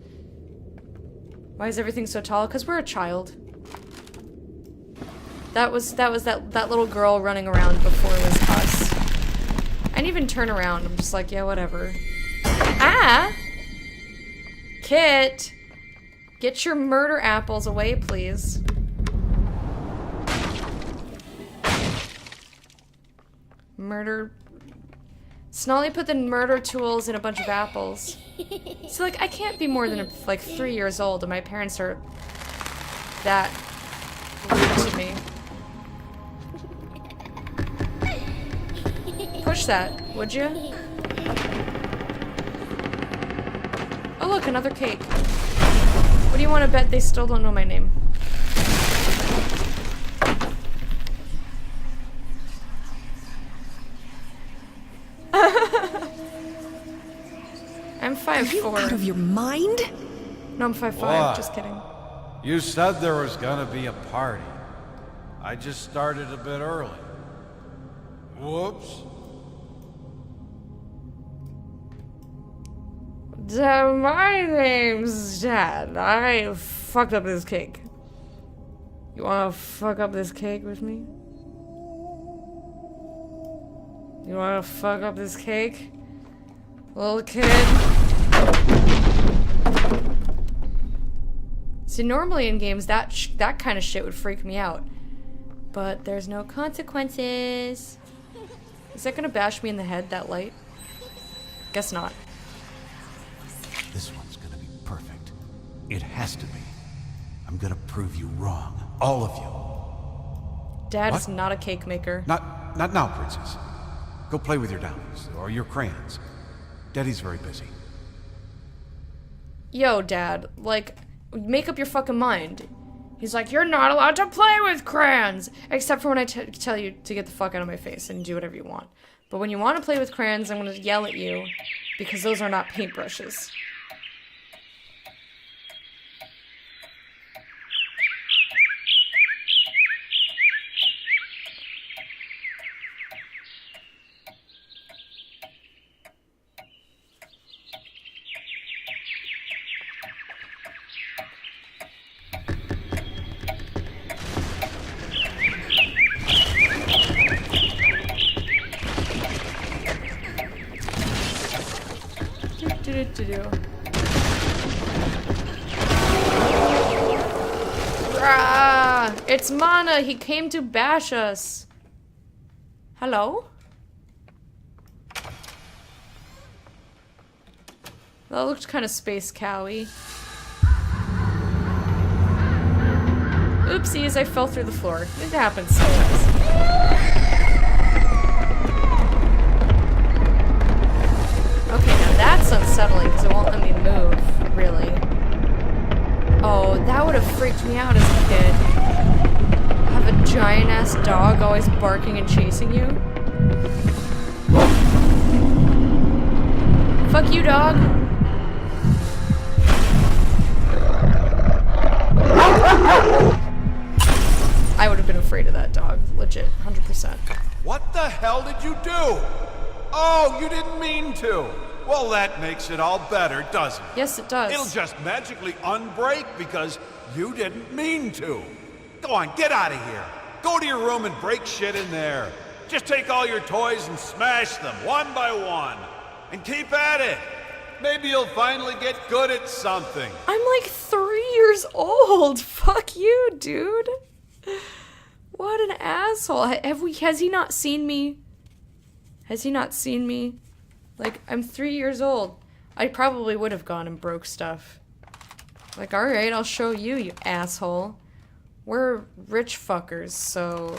Why is everything so tall? Because we're a child. That was that little girl running around before was us. I didn't even turn around. I'm just like, yeah, whatever. Ah! Kit! Get your murder apples away, please. Murder. Snolly put the murder tools in a bunch of apples. So, like, I can't be more than, like, 3 years old, and my parents are that rude to me. Push that, would you? Oh, look, another cake. What do you want to bet they still don't know my name? I'm 5'4". Out of your mind? No, I'm 5'5". What? Just kidding. You said there was gonna be a party. I just started a bit early. Whoops. My name's Dad. I fucked up this cake. You wanna fuck up this cake with me? You wanna fuck up this cake? Little kid? See, normally in games, that kind of shit would freak me out. But there's no consequences. Is that gonna bash me in the head, that light? Guess not. This one's gonna be perfect. It has to be. I'm gonna prove you wrong. All of you. Dad What? is not a cake maker. Not now, Princess. Go play with your downies, or your crayons. Daddy's very busy. Yo, Dad, like, make up your fucking mind. He's like, you're not allowed to play with crayons! Except for when I tell you to get the fuck out of my face and do whatever you want. But when you want to play with crayons, I'm gonna yell at you, because those are not paintbrushes. Rah! It's Mana! He came to bash us! Hello? That looked kind of space cowy. Oopsies, I fell through the floor. It happens sometimes. Okay, now that's unsettling because it won't let me move, really. Oh, that would have freaked me out as a kid. Have a giant-ass dog always barking and chasing you. Fuck you, dog. I would have been afraid of that dog, legit, 100%. What the hell did you do? Oh, you didn't mean to. Well, that makes it all better, doesn't it? Yes, it does. It'll just magically unbreak because you didn't mean to. Go on, get out of here. Go to your room and break shit in there. Just take all your toys and smash them one by one. And keep at it. Maybe you'll finally get good at something. I'm like 3 years old. Fuck you, dude. What an asshole. Has he not seen me? Has he not seen me? Like, I'm 3 years old. I probably would have gone and broke stuff. Like, alright, I'll show you, you asshole. We're rich fuckers, so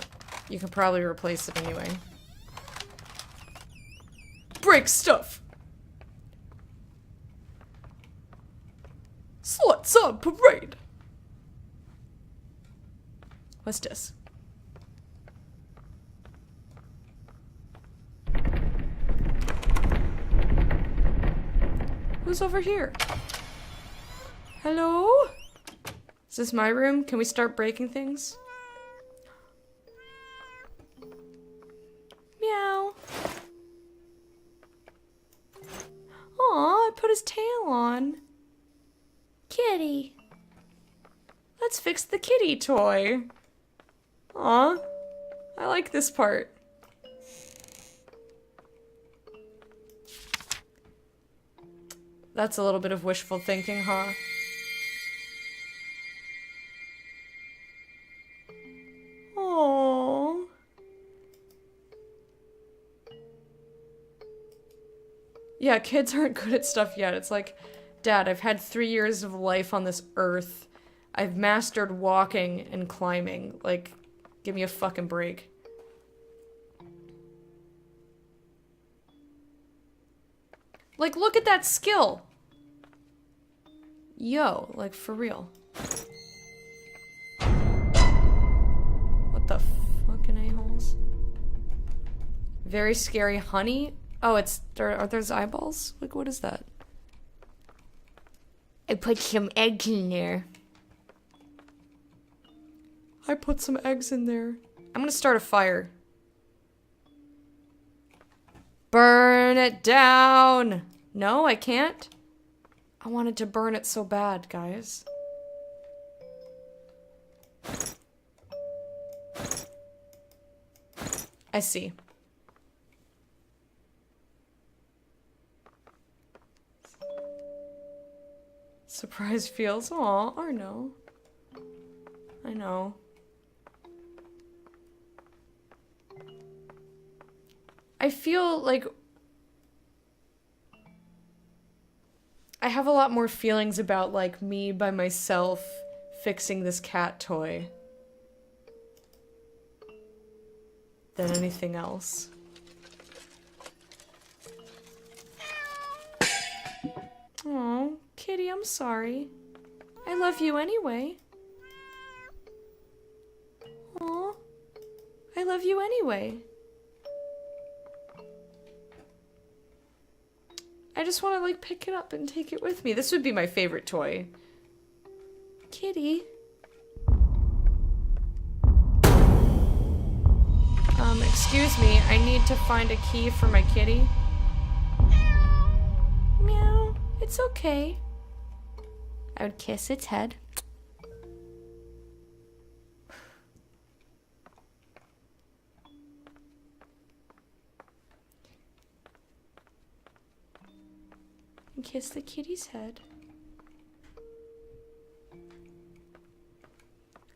you can probably replace it anyway. Break stuff! Sluts on parade! What's this? Who's over here? Hello? Is this my room? Can we start breaking things? Meow. Aw, I put his tail on. Kitty. Let's fix the kitty toy. Aw, I like this part. That's a little bit of wishful thinking, huh? Yeah, kids aren't good at stuff yet. It's like, Dad, I've had 3 years of life on this earth. I've mastered walking and climbing. Like, give me a fucking break. Like, look at that skill. Yo, like, for real. What the fucking a-holes? Very scary honey? Oh, are those eyeballs? Like, what is that? I put some eggs in there. I put some eggs in there. I'm gonna start a fire. Burn it down! No, I can't. I wanted to burn it so bad, guys. I see. Surprise feels. Aw, I know. I know. I feel like I have a lot more feelings about, like, me by myself fixing this cat toy than anything else. Oh, kitty, I'm sorry. I love you anyway. Aw, I love you anyway. I just want to, like, pick it up and take it with me. This would be my favorite toy. Kitty. Excuse me. I need to find a key for my kitty. Meow. It's okay. I would kiss its head. And kiss the kitty's head. I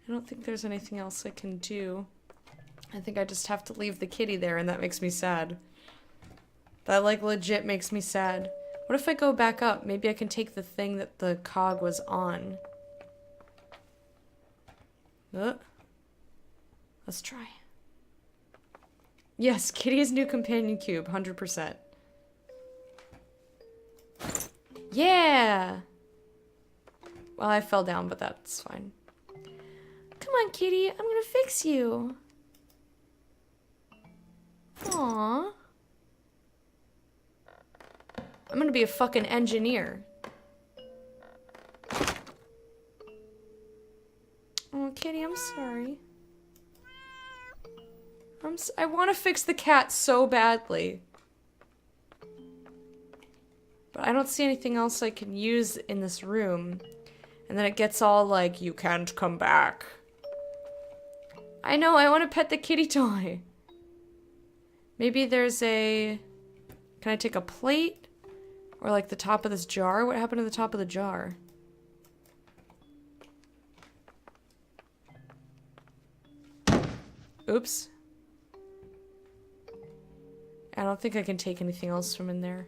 don't think there's anything else I can do. I think I just have to leave the kitty there, and that makes me sad. That, like, legit makes me sad. What if I go back up? Maybe I can take the thing that the cog was on. Let's try. Yes, Kitty's new companion cube, 100%. Yeah! Well, I fell down, but that's fine. Come on, Kitty, I'm gonna fix you. Aww. I'm gonna be a fucking engineer. Oh, Kitty, I'm sorry. I want to fix the cat so badly. But I don't see anything else I can use in this room. And then it gets all like, you can't come back. I know, I want to pet the kitty toy. Maybe there's a... Can I take a plate? Or like the top of this jar? What happened to the top of the jar? Oops. I don't think I can take anything else from in there.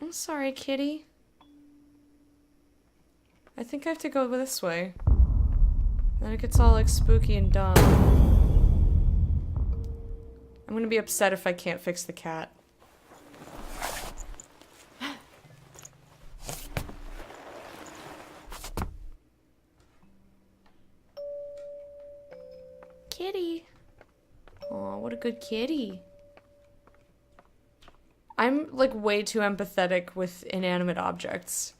I'm sorry, kitty. I think I have to go this way. Then it gets all like spooky and dumb. I'm gonna be upset if I can't fix the cat. Kitty. Aw, what a good kitty. I'm like way too empathetic with inanimate objects.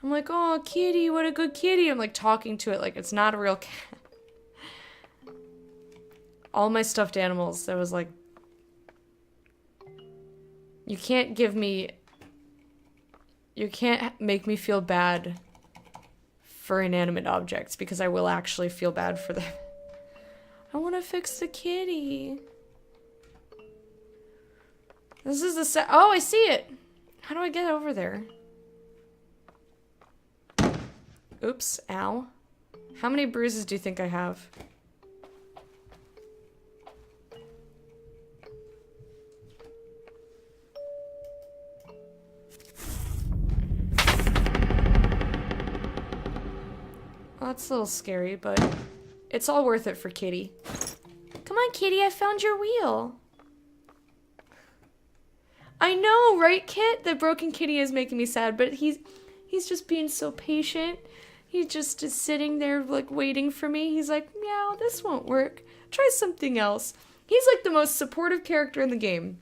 I'm like, oh, kitty, what a good kitty. I'm like talking to it like it's not a real cat. All my stuffed animals, there was like, you can't make me feel bad for inanimate objects because I will actually feel bad for them. I want to fix the kitty. This is the oh, I see it. How do I get over there? Oops, ow. How many bruises do you think I have? Well, that's a little scary, but it's all worth it for Kitty. Come on, Kitty, I found your wheel. I know, right, Kit? The broken kitty is making me sad, but he's just being so patient. He just is sitting there, like, waiting for me. He's like, meow, this won't work. Try something else. He's, like, the most supportive character in the game.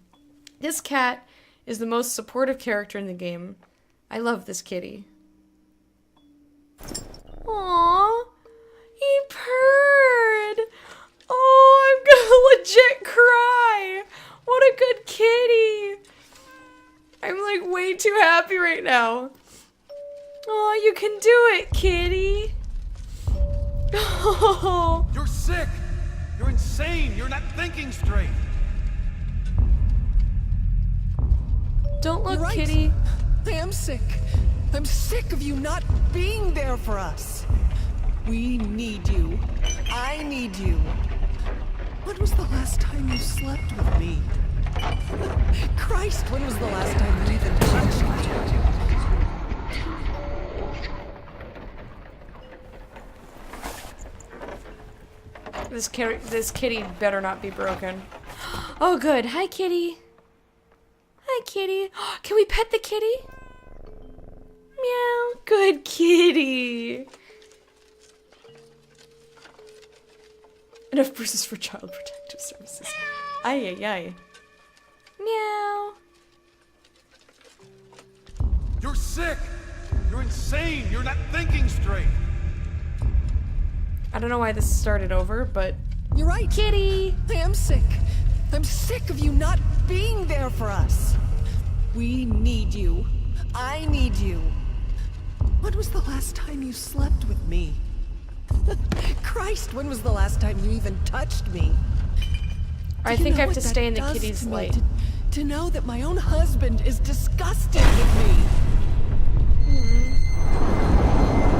This cat is the most supportive character in the game. I love this kitty. Aww, he purred. Oh, I'm gonna legit cry. What a good kitty. I'm like way too happy right now. Oh, you can do it, kitty. Oh. You're sick. You're insane. You're not thinking straight. Don't look, You're right. kitty. I am sick. I'm sick of you not being there for us. We need you. I need you. When was the last time you slept with me? Christ, when was the last time you even touched me? This kitty better not be broken. Oh, good. Hi, kitty. Hi, kitty. Can we pet the kitty? Meow. Good kitty. Enough bruises for Child Protective Services. Ay, ay, ay. Meow. You're sick. You're insane. You're not thinking straight. I don't know why this started over, but... You're right. Kitty! I am sick. I'm sick of you not being there for us. We need you. I need you. When was the last time you slept with me? Christ, when was the last time you even touched me? I think I have to stay in the kitty's light. To know that my own husband is disgusted with me.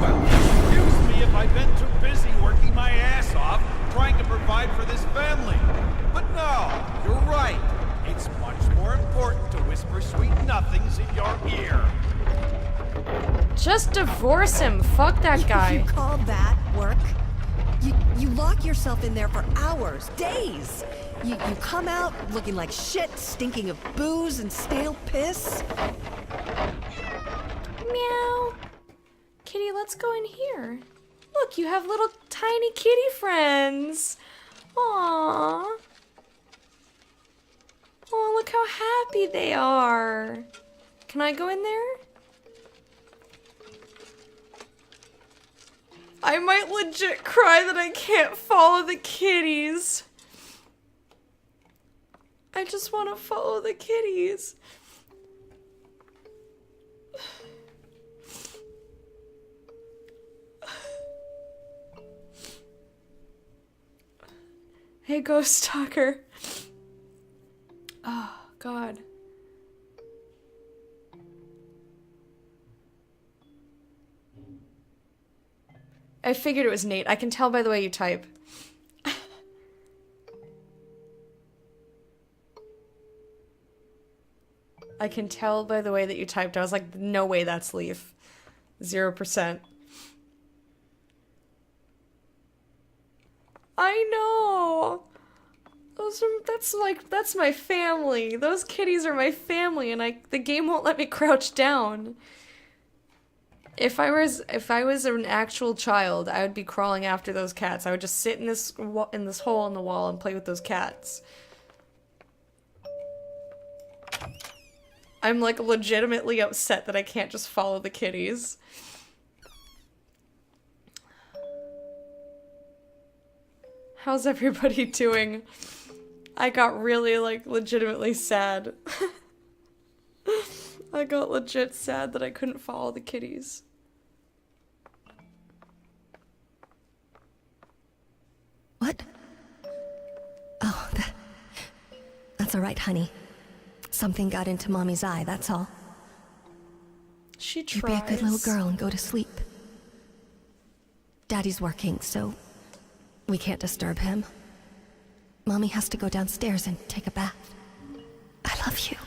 Well, excuse me if I've been too busy working my ass off trying to provide for this family. But no, you're right. It's much more important to whisper sweet nothings in your ear. Just divorce him. Fuck that guy. You call that work? You lock yourself in there for hours, days. You come out looking like shit, stinking of booze and stale piss. Meow. Kitty, let's go in here. Look, you have little tiny kitty friends. Aww. Oh, look how happy they are. Can I go in there? I might legit cry that I can't follow the kitties. I just want to follow the kitties. Hey, Ghost Talker. Oh, God. I figured it was Nate. I can tell by the way you type. I can tell by the way that you typed. I was like, no way that's Leaf. 0%. I know. That's my family. Those kitties are my family, and the game won't let me crouch down. If I was an actual child, I would be crawling after those cats. I would just sit in this hole in the wall and play with those cats. I'm like legitimately upset that I can't just follow the kitties. How's everybody doing? I got really like legitimately sad. I got legit sad that I couldn't follow the kitties. What? Oh, that's all right, honey. Something got into Mommy's eye, that's all. She You tries. be a good little girl and go to sleep. Daddy's working, so we can't disturb him. Mommy has to go downstairs and take a bath. I love you.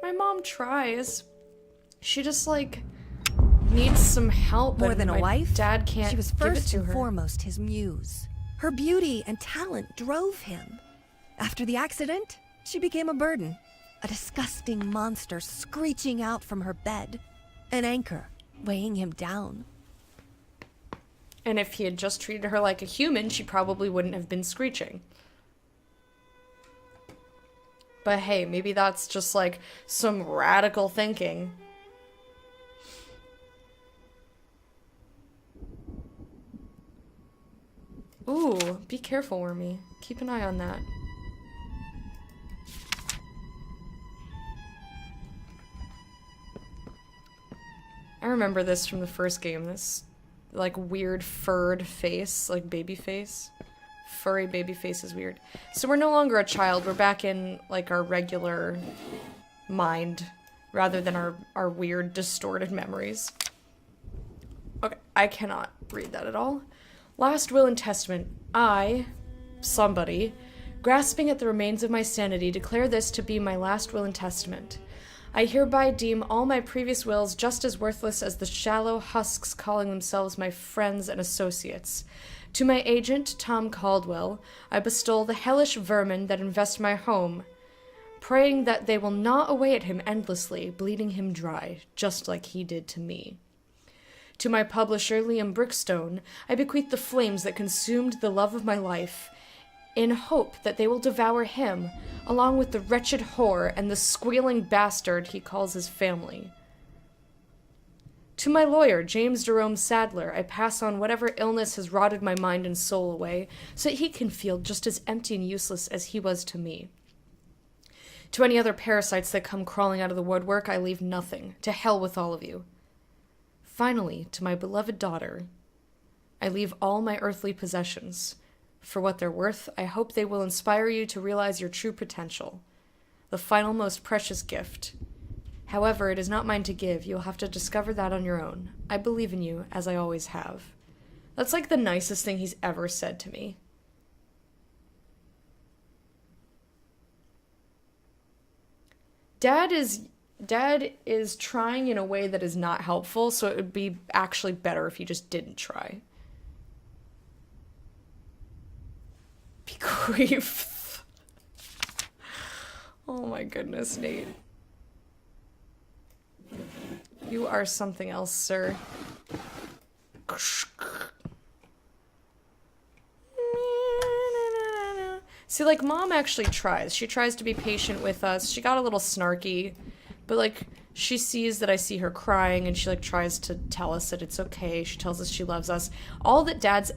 My mom tries. She just like needs some help. More and than a my wife, Dad can't she was give it first to and her. foremost his muse. Her beauty and talent drove him. After the accident, she became a burden, a disgusting monster screeching out from her bed, an anchor weighing him down. And if he had just treated her like a human, she probably wouldn't have been screeching. But hey, maybe that's just like some radical thinking. Ooh, be careful, Wormy. Keep an eye on that. I remember this from the first game, this like weird furred face, like baby face. Furry baby face is weird. So we're no longer a child, we're back in like our regular mind rather than our weird distorted memories. Okay, I cannot read that at all. Last will and testament. I, somebody, grasping at the remains of my sanity, declare this to be my last will and testament. I hereby deem all my previous wills just as worthless as the shallow husks calling themselves my friends and associates. To my agent, Tom Caldwell, I bestow the hellish vermin that invest my home, praying that they will gnaw away at him endlessly, bleeding him dry, just like he did to me. To my publisher, Liam Brickstone, I bequeath the flames that consumed the love of my life, in hope that they will devour him, along with the wretched whore and the squealing bastard he calls his family. To my lawyer, James Jerome Sadler, I pass on whatever illness has rotted my mind and soul away, so that he can feel just as empty and useless as he was to me. To any other parasites that come crawling out of the woodwork, I leave nothing. To hell with all of you. Finally, to my beloved daughter, I leave all my earthly possessions. For what they're worth, I hope they will inspire you to realize your true potential. The final most precious gift. However, it is not mine to give. You'll have to discover that on your own. I believe in you, as I always have. That's like the nicest thing he's ever said to me. Dad is trying in a way that is not helpful, so it would be actually better if he just didn't try. Bequeath. Oh my goodness, Nate. You are something else, sir. See, like, Mom actually tries. She tries to be patient with us. She got a little snarky, but, like, she sees that I see her crying, and she, like, tries to tell us that it's okay. She tells us she loves us. All that Dad's,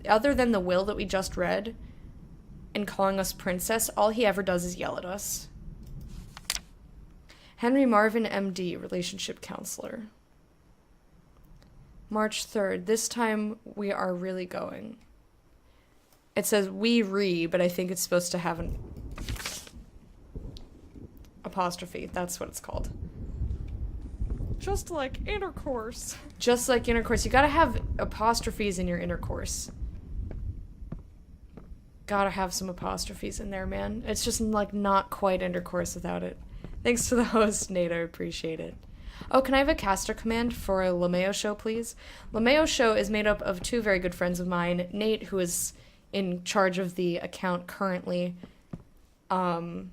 other than the will that we just read, and calling us princess, all he ever does is yell at us. Henry Marvin, MD, relationship counselor. March 3rd. This time we are really going. It says but I think it's supposed to have an apostrophe. That's what it's called. Just like intercourse. Just like intercourse. You gotta have apostrophes in your intercourse. Gotta have some apostrophes in there, man. It's just, like, not quite intercourse without it. Thanks to the host, Nate. I appreciate it. Oh, can I have a caster command for a Lameo show, please? Lameo show is made up of two very good friends of mine. Nate, who is in charge of the account currently, and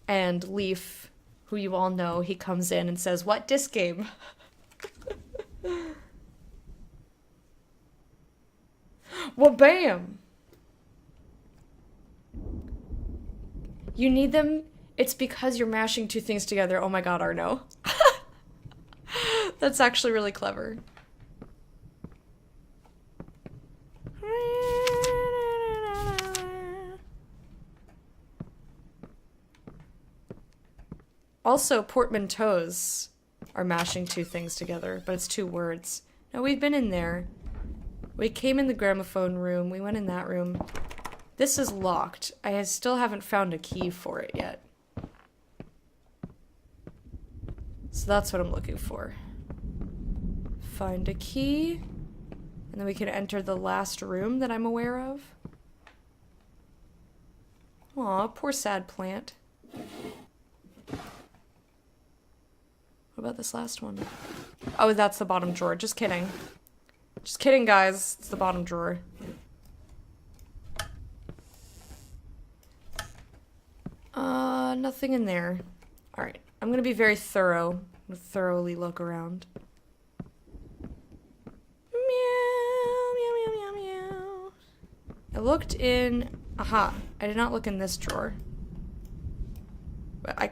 Leaf, who you all know. He comes in and says, "What disc game?" Well, bam! You need them? It's because you're mashing two things together. Oh my god, Arno. That's actually really clever. Also, portmanteaus are mashing two things together, but it's two words. No, we've been in there. We came in the gramophone room. We went in that room. This is locked. I still haven't found a key for it yet. So that's what I'm looking for. Find a key. And then we can enter the last room that I'm aware of. Aw, poor sad plant. What about this last one? Oh, that's the bottom drawer. Just kidding. Just kidding, guys. It's the bottom drawer. Nothing in there. Alright. I'm gonna be very thorough. I'm gonna thoroughly look around. Meow, meow, meow, meow, meow. I looked in... Aha. I did not look in this drawer. But I...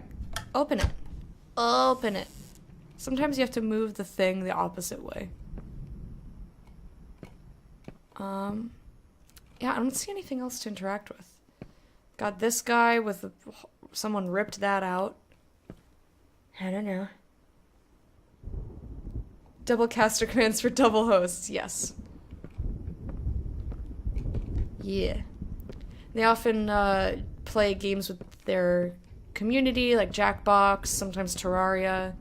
Open it. Open it. Sometimes you have to move the thing the opposite way. Yeah, I don't see anything else to interact with. Got this guy with... Someone ripped that out. I don't know. Double caster commands for double hosts. Yes. Yeah. They often play games with their community, like Jackbox, sometimes Terraria,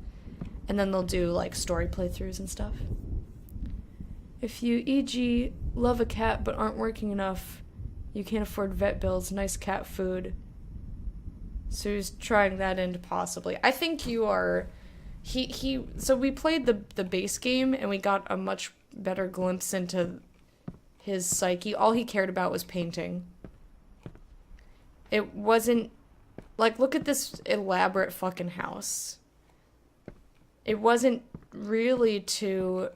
and then they'll do like story playthroughs and stuff. If you, e.g., love a cat but aren't working enough, you can't afford vet bills, nice cat food. So he's trying that into possibly. I think you are... So we played the base game, and we got a much better glimpse into his psyche. All he cared about was painting. It wasn't... Like, look at this elaborate fucking house. It wasn't really to...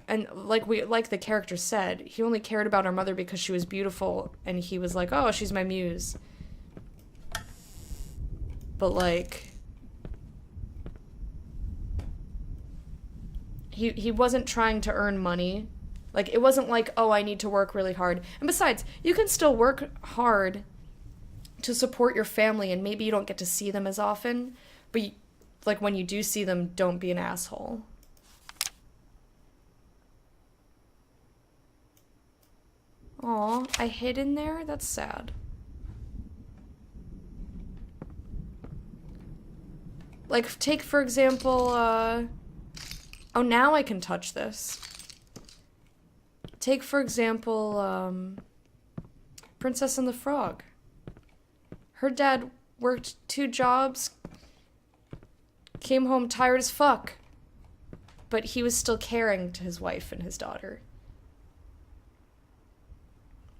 And like the character said, he only cared about our mother because she was beautiful, and he was like, oh, she's my muse. But, like... He wasn't trying to earn money. Like, it wasn't like, oh, I need to work really hard. And besides, you can still work hard to support your family, and maybe you don't get to see them as often, but, like, when you do see them, don't be an asshole. Aw, I hid in there? That's sad. Like, take, for example, Oh, now I can touch this. Take, for example, Princess and the Frog. Her dad worked 2 jobs, came home tired as fuck, but he was still caring to his wife and his daughter.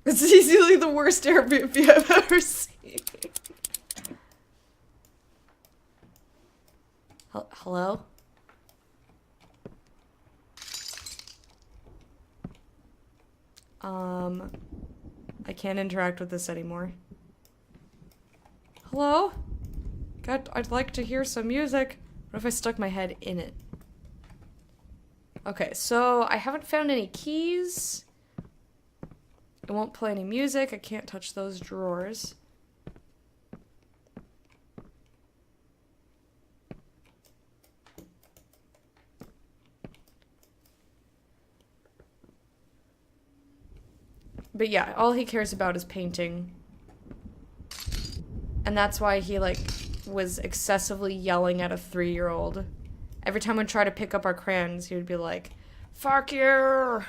It's easily the worst Airbnb I've ever seen. Hello? I can't interact with this anymore. Hello? God, I'd like to hear some music. What if I stuck my head in it? Okay, so I haven't found any keys. I won't play any music. I can't touch those drawers. But yeah, all he cares about is painting. And that's why he, like, was excessively yelling at a 3-year-old. Every time we'd try to pick up our crayons, he would be like, fuck you!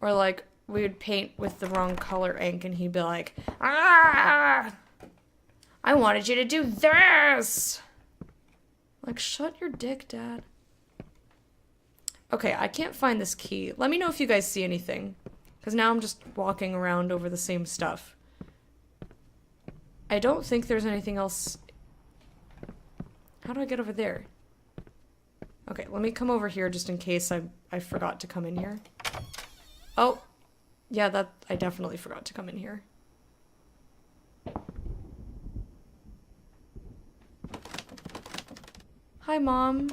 Or, like, we would paint with the wrong color ink, and he'd be like, ah! I wanted you to do this! Like, shut your dick, Dad. Okay, I can't find this key. Let me know if you guys see anything. Because now I'm just walking around over the same stuff. I don't think there's anything else. How do I get over there? Okay, let me come over here just in case I forgot to come in here. Oh, yeah, I definitely forgot to come in here. Hi, Mom.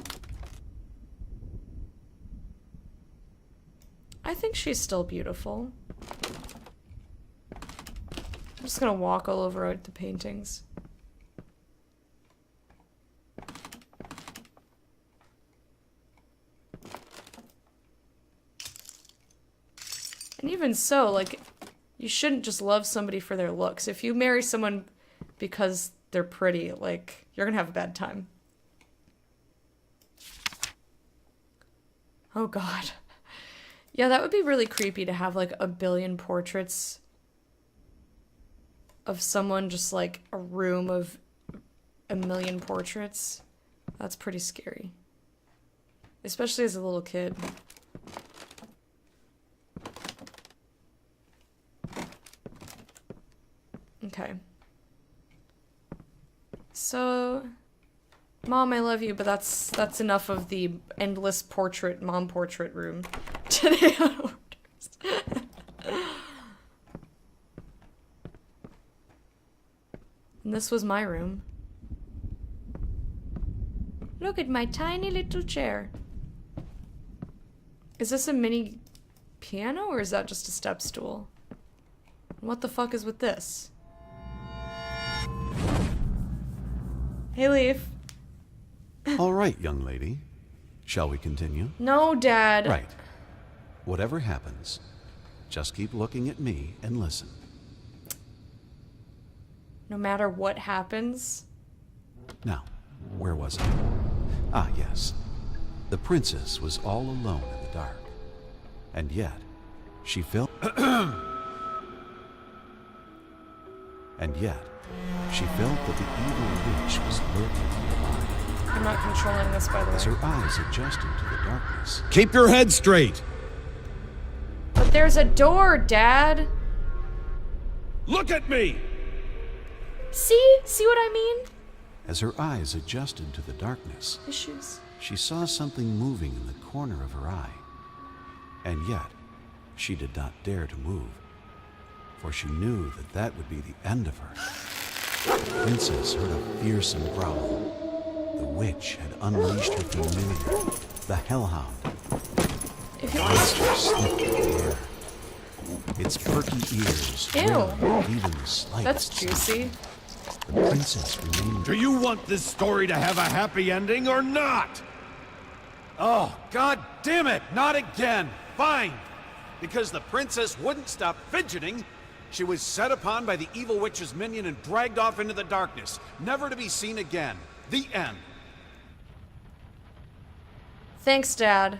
I think she's still beautiful. I'm just gonna walk all over the paintings. And even so, like, you shouldn't just love somebody for their looks. If you marry someone because they're pretty, like, you're gonna have a bad time. Oh God. Yeah, that would be really creepy to have, like, 1 billion portraits of someone, just, like, a room of a million portraits. That's pretty scary. Especially as a little kid. Okay. So, Mom, I love you, but that's enough of the endless mom portrait room today on Orders. And this was my room. Look at my tiny little chair. Is this a mini piano or is that just a step stool? What the fuck is with this? Hey, Leaf. All right, young lady. Shall we continue? No, Dad. Right. Whatever happens, just keep looking at me and listen. No matter what happens. Now, where was I? Ah, yes. The princess was all alone in the dark. And yet, she felt... And yet, she felt that the evil witch was lurking nearby. I'm not controlling this, by the As way. her eyes adjusted to the darkness. Keep your head straight! But there's a door, Dad. Look at me! See? See what I mean? As her eyes adjusted to the darkness, Issues. she saw something moving in the corner of her eye. And yet, she did not dare to move, for she knew that that would be the end of her. The princess heard a fearsome growl. The witch had unleashed her familiar, the hellhound. If you The want monster sniffed at the air. Its perky ears Ew. thrilled even the slightest That's sound. juicy. The princess remained. Do you want this story to have a happy ending or not? Oh, god damn it! Not again! Fine! Because the princess wouldn't stop fidgeting, she was set upon by the evil witch's minion and dragged off into the darkness, never to be seen again. The end. Thanks, Dad.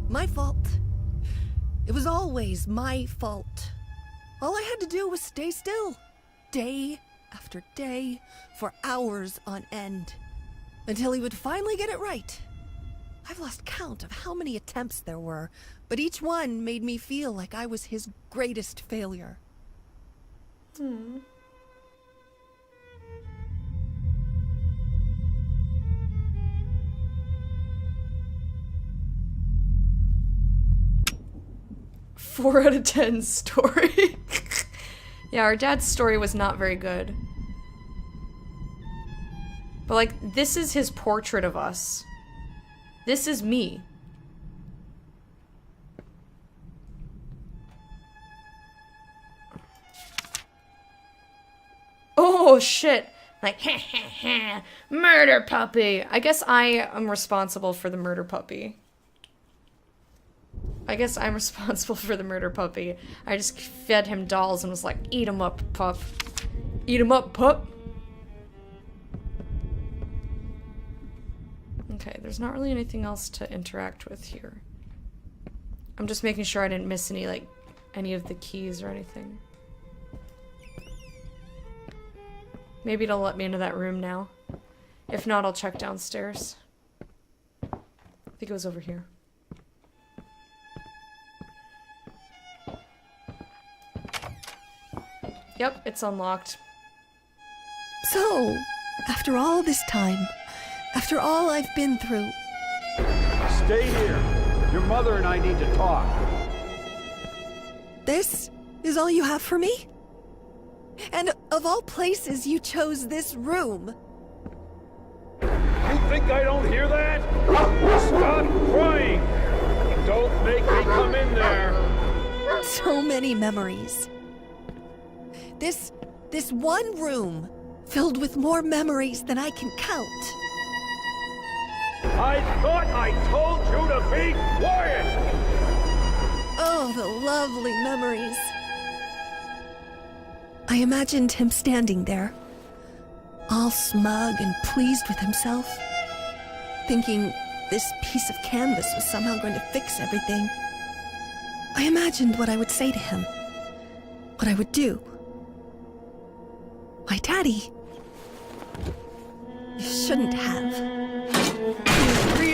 My fault. It was always my fault. All I had to do was stay still, day after day, for hours on end, until he would finally get it right. I've lost count of how many attempts there were, but each one made me feel like I was his greatest failure. Four out of 10 story. Yeah, our dad's story was not very good. But, like, this is his portrait of us. This is me. Oh, shit. Like, murder puppy. I guess I am responsible for the murder puppy. I just fed him dolls and was like, eat him up, pup. Eat him up, pup. Okay, there's not really anything else to interact with here. I'm just making sure I didn't miss any, like, any of the keys or anything. Maybe it'll let me into that room now. If not, I'll check downstairs. I think it was over here. Yep, it's unlocked. So, after all this time, after all I've been through, Stay here. Your mother and I need to talk. this is all you have for me? And of all places, you chose this room. You think I don't hear that? Stop crying! Don't make me come in there! So many memories. This one room, filled with more memories than I can count. I thought I told you to be quiet! Oh, the lovely memories. I imagined him standing there, all smug and pleased with himself, thinking this piece of canvas was somehow going to fix everything. I imagined what I would say to him, what I would do. My daddy. You shouldn't have. You really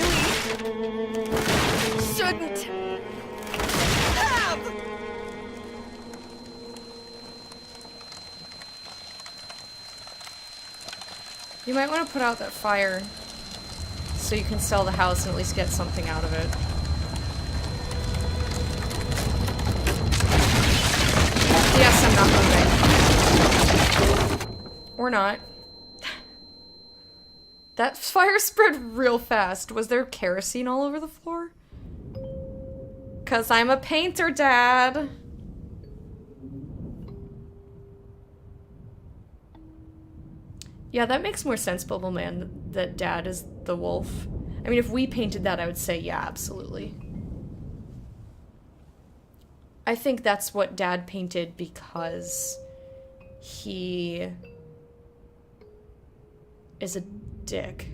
shouldn't have. You might want to put out that fire so you can sell the house and at least get something out of it. Yes, I'm not moving. Or not. That fire spread real fast. Was there kerosene all over the floor? 'Cause I'm a painter, Dad. Yeah, that makes more sense, Bubble Man, that Dad is the wolf. I mean, if we painted that, I would say, yeah, absolutely. I think that's what Dad painted because he is a dick.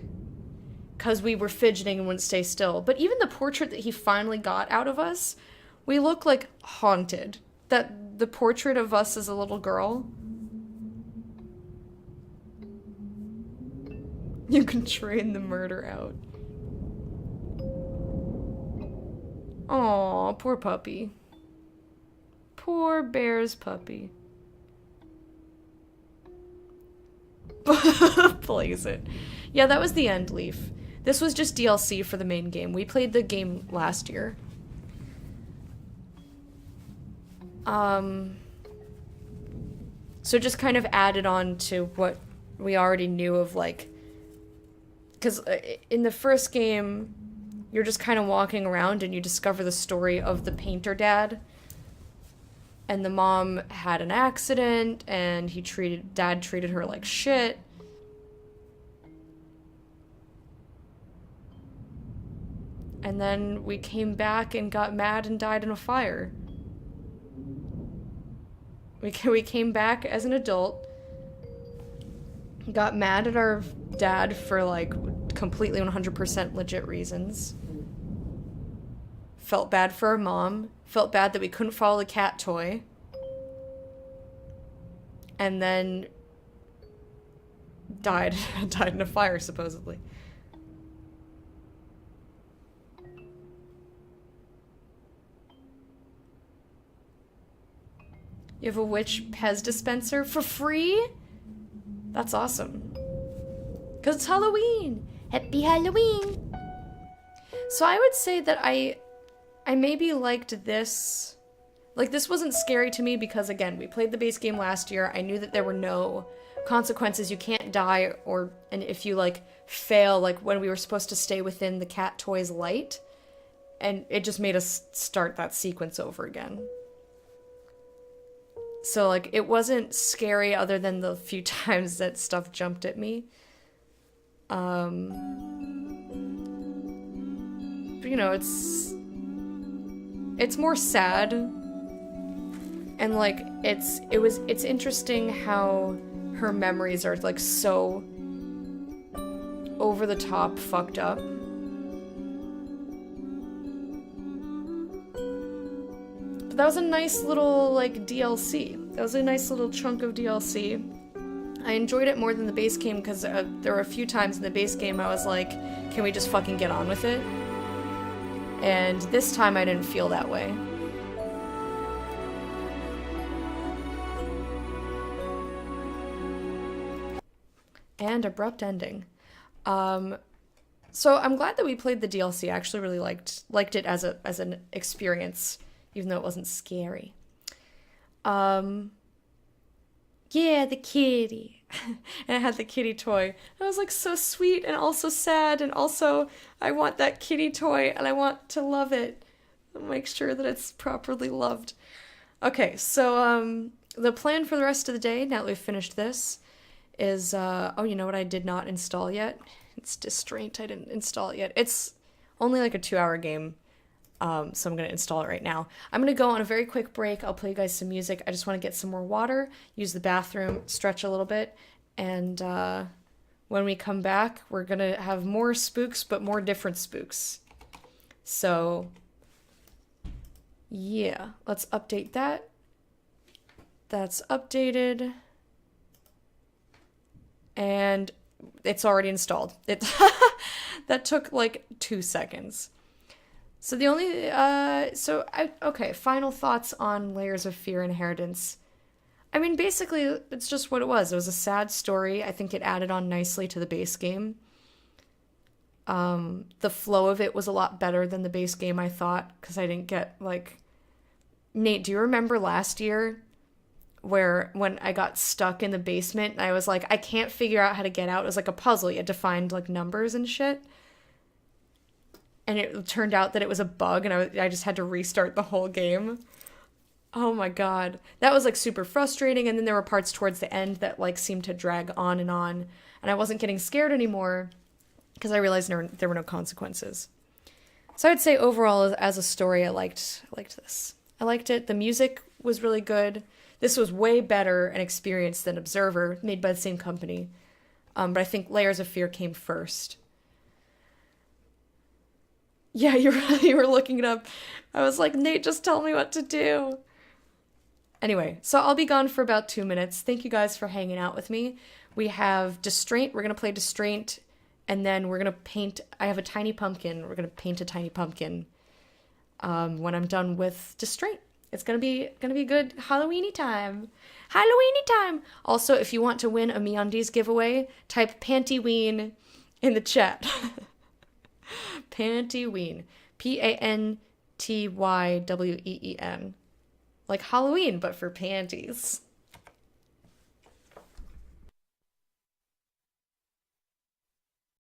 Because we were fidgeting and wouldn't stay still. But even the portrait that he finally got out of us, we look like haunted. That the portrait of us as a little girl. You can train the murder out. Aw, poor puppy. Poor bear's puppy. Plays it. Yeah, that was the end, Leaf. This was just DLC for the main game. We played the game last year. So just kind of added on to what we already knew of, like... Because in the first game, you're just kind of walking around and you discover the story of the painter dad. And the mom had an accident and Dad treated her like shit. And then we came back and got mad and died in a fire. We came back as an adult, got mad at our dad for like completely 100% legit reasons. Felt bad for our mom. Felt bad that we couldn't follow the cat toy. And then died in a fire, supposedly. You have a witch Pez dispenser for free? That's awesome. 'Cause it's Halloween! Happy Halloween! So I would say that I maybe liked this. Like, this wasn't scary to me because, again, we played the base game last year. I knew that there were no consequences. You can't die, and if you, like, fail, like, when we were supposed to stay within the cat toy's light. And it just made us start that sequence over again. So, like, it wasn't scary other than the few times that stuff jumped at me. But, you know, it's more sad. And, like, it's interesting how her memories are, like, so over the top fucked up. But that was a nice little, like, DLC. That was a nice little chunk of DLC. I enjoyed it more than the base game because there were a few times in the base game I was like, can we just fucking get on with it? And this time I didn't feel that way. And abrupt ending. So I'm glad that we played the DLC. I actually really liked it as an experience, even though it wasn't scary. Yeah, the kitty. And I had the kitty toy. I was like so sweet and also sad, and also I want that kitty toy and I want to love it. I'll make sure that it's properly loved. Okay, so the plan for the rest of the day, now that we've finished this, is oh, you know what I did not install yet? It's Distraint. I didn't install it yet. It's only like a 2-hour game. So I'm going to install it right now. I'm going to go on a very quick break. I'll play you guys some music. I just want to get some more water, use the bathroom, stretch a little bit, and when we come back, we're going to have more spooks, but more different spooks. So, yeah, let's update that. That's updated. and it's already installed. It that took like 2 seconds. So the only okay, final thoughts on Layers of Fear Inheritance. I mean, basically it's just what it was. It was a sad story. I think it added on nicely to the base game. The flow of it was a lot better than the base game, I thought, because I didn't get like... Nate, do you remember last year when I got stuck in the basement and I was like, I can't figure out how to get out? It was like a puzzle. You had to find like numbers and shit. And it turned out that it was a bug and I just had to restart the whole game. Oh my god. That was like super frustrating, and then there were parts towards the end that like seemed to drag on, and I wasn't getting scared anymore because I realized there were no consequences. So I'd say overall as a story, I liked this. I liked it. The music was really good. This was way better an experience than Observer, made by the same company. But I think Layers of Fear came first. Yeah, you were looking it up. I was like, Nate, just tell me what to do. Anyway, so I'll be gone for about 2 minutes. Thank you guys for hanging out with me. We have Distraint. We're going to play Distraint, and then we're going to paint... I have a tiny pumpkin. We're going to paint a tiny pumpkin when I'm done with Distraint. It's going to be good Halloween-y time. Halloween-y time! Also, if you want to win a MeUndies giveaway, type Pantyween in the chat. Pantyween. Pantyween. Like Halloween, but for panties.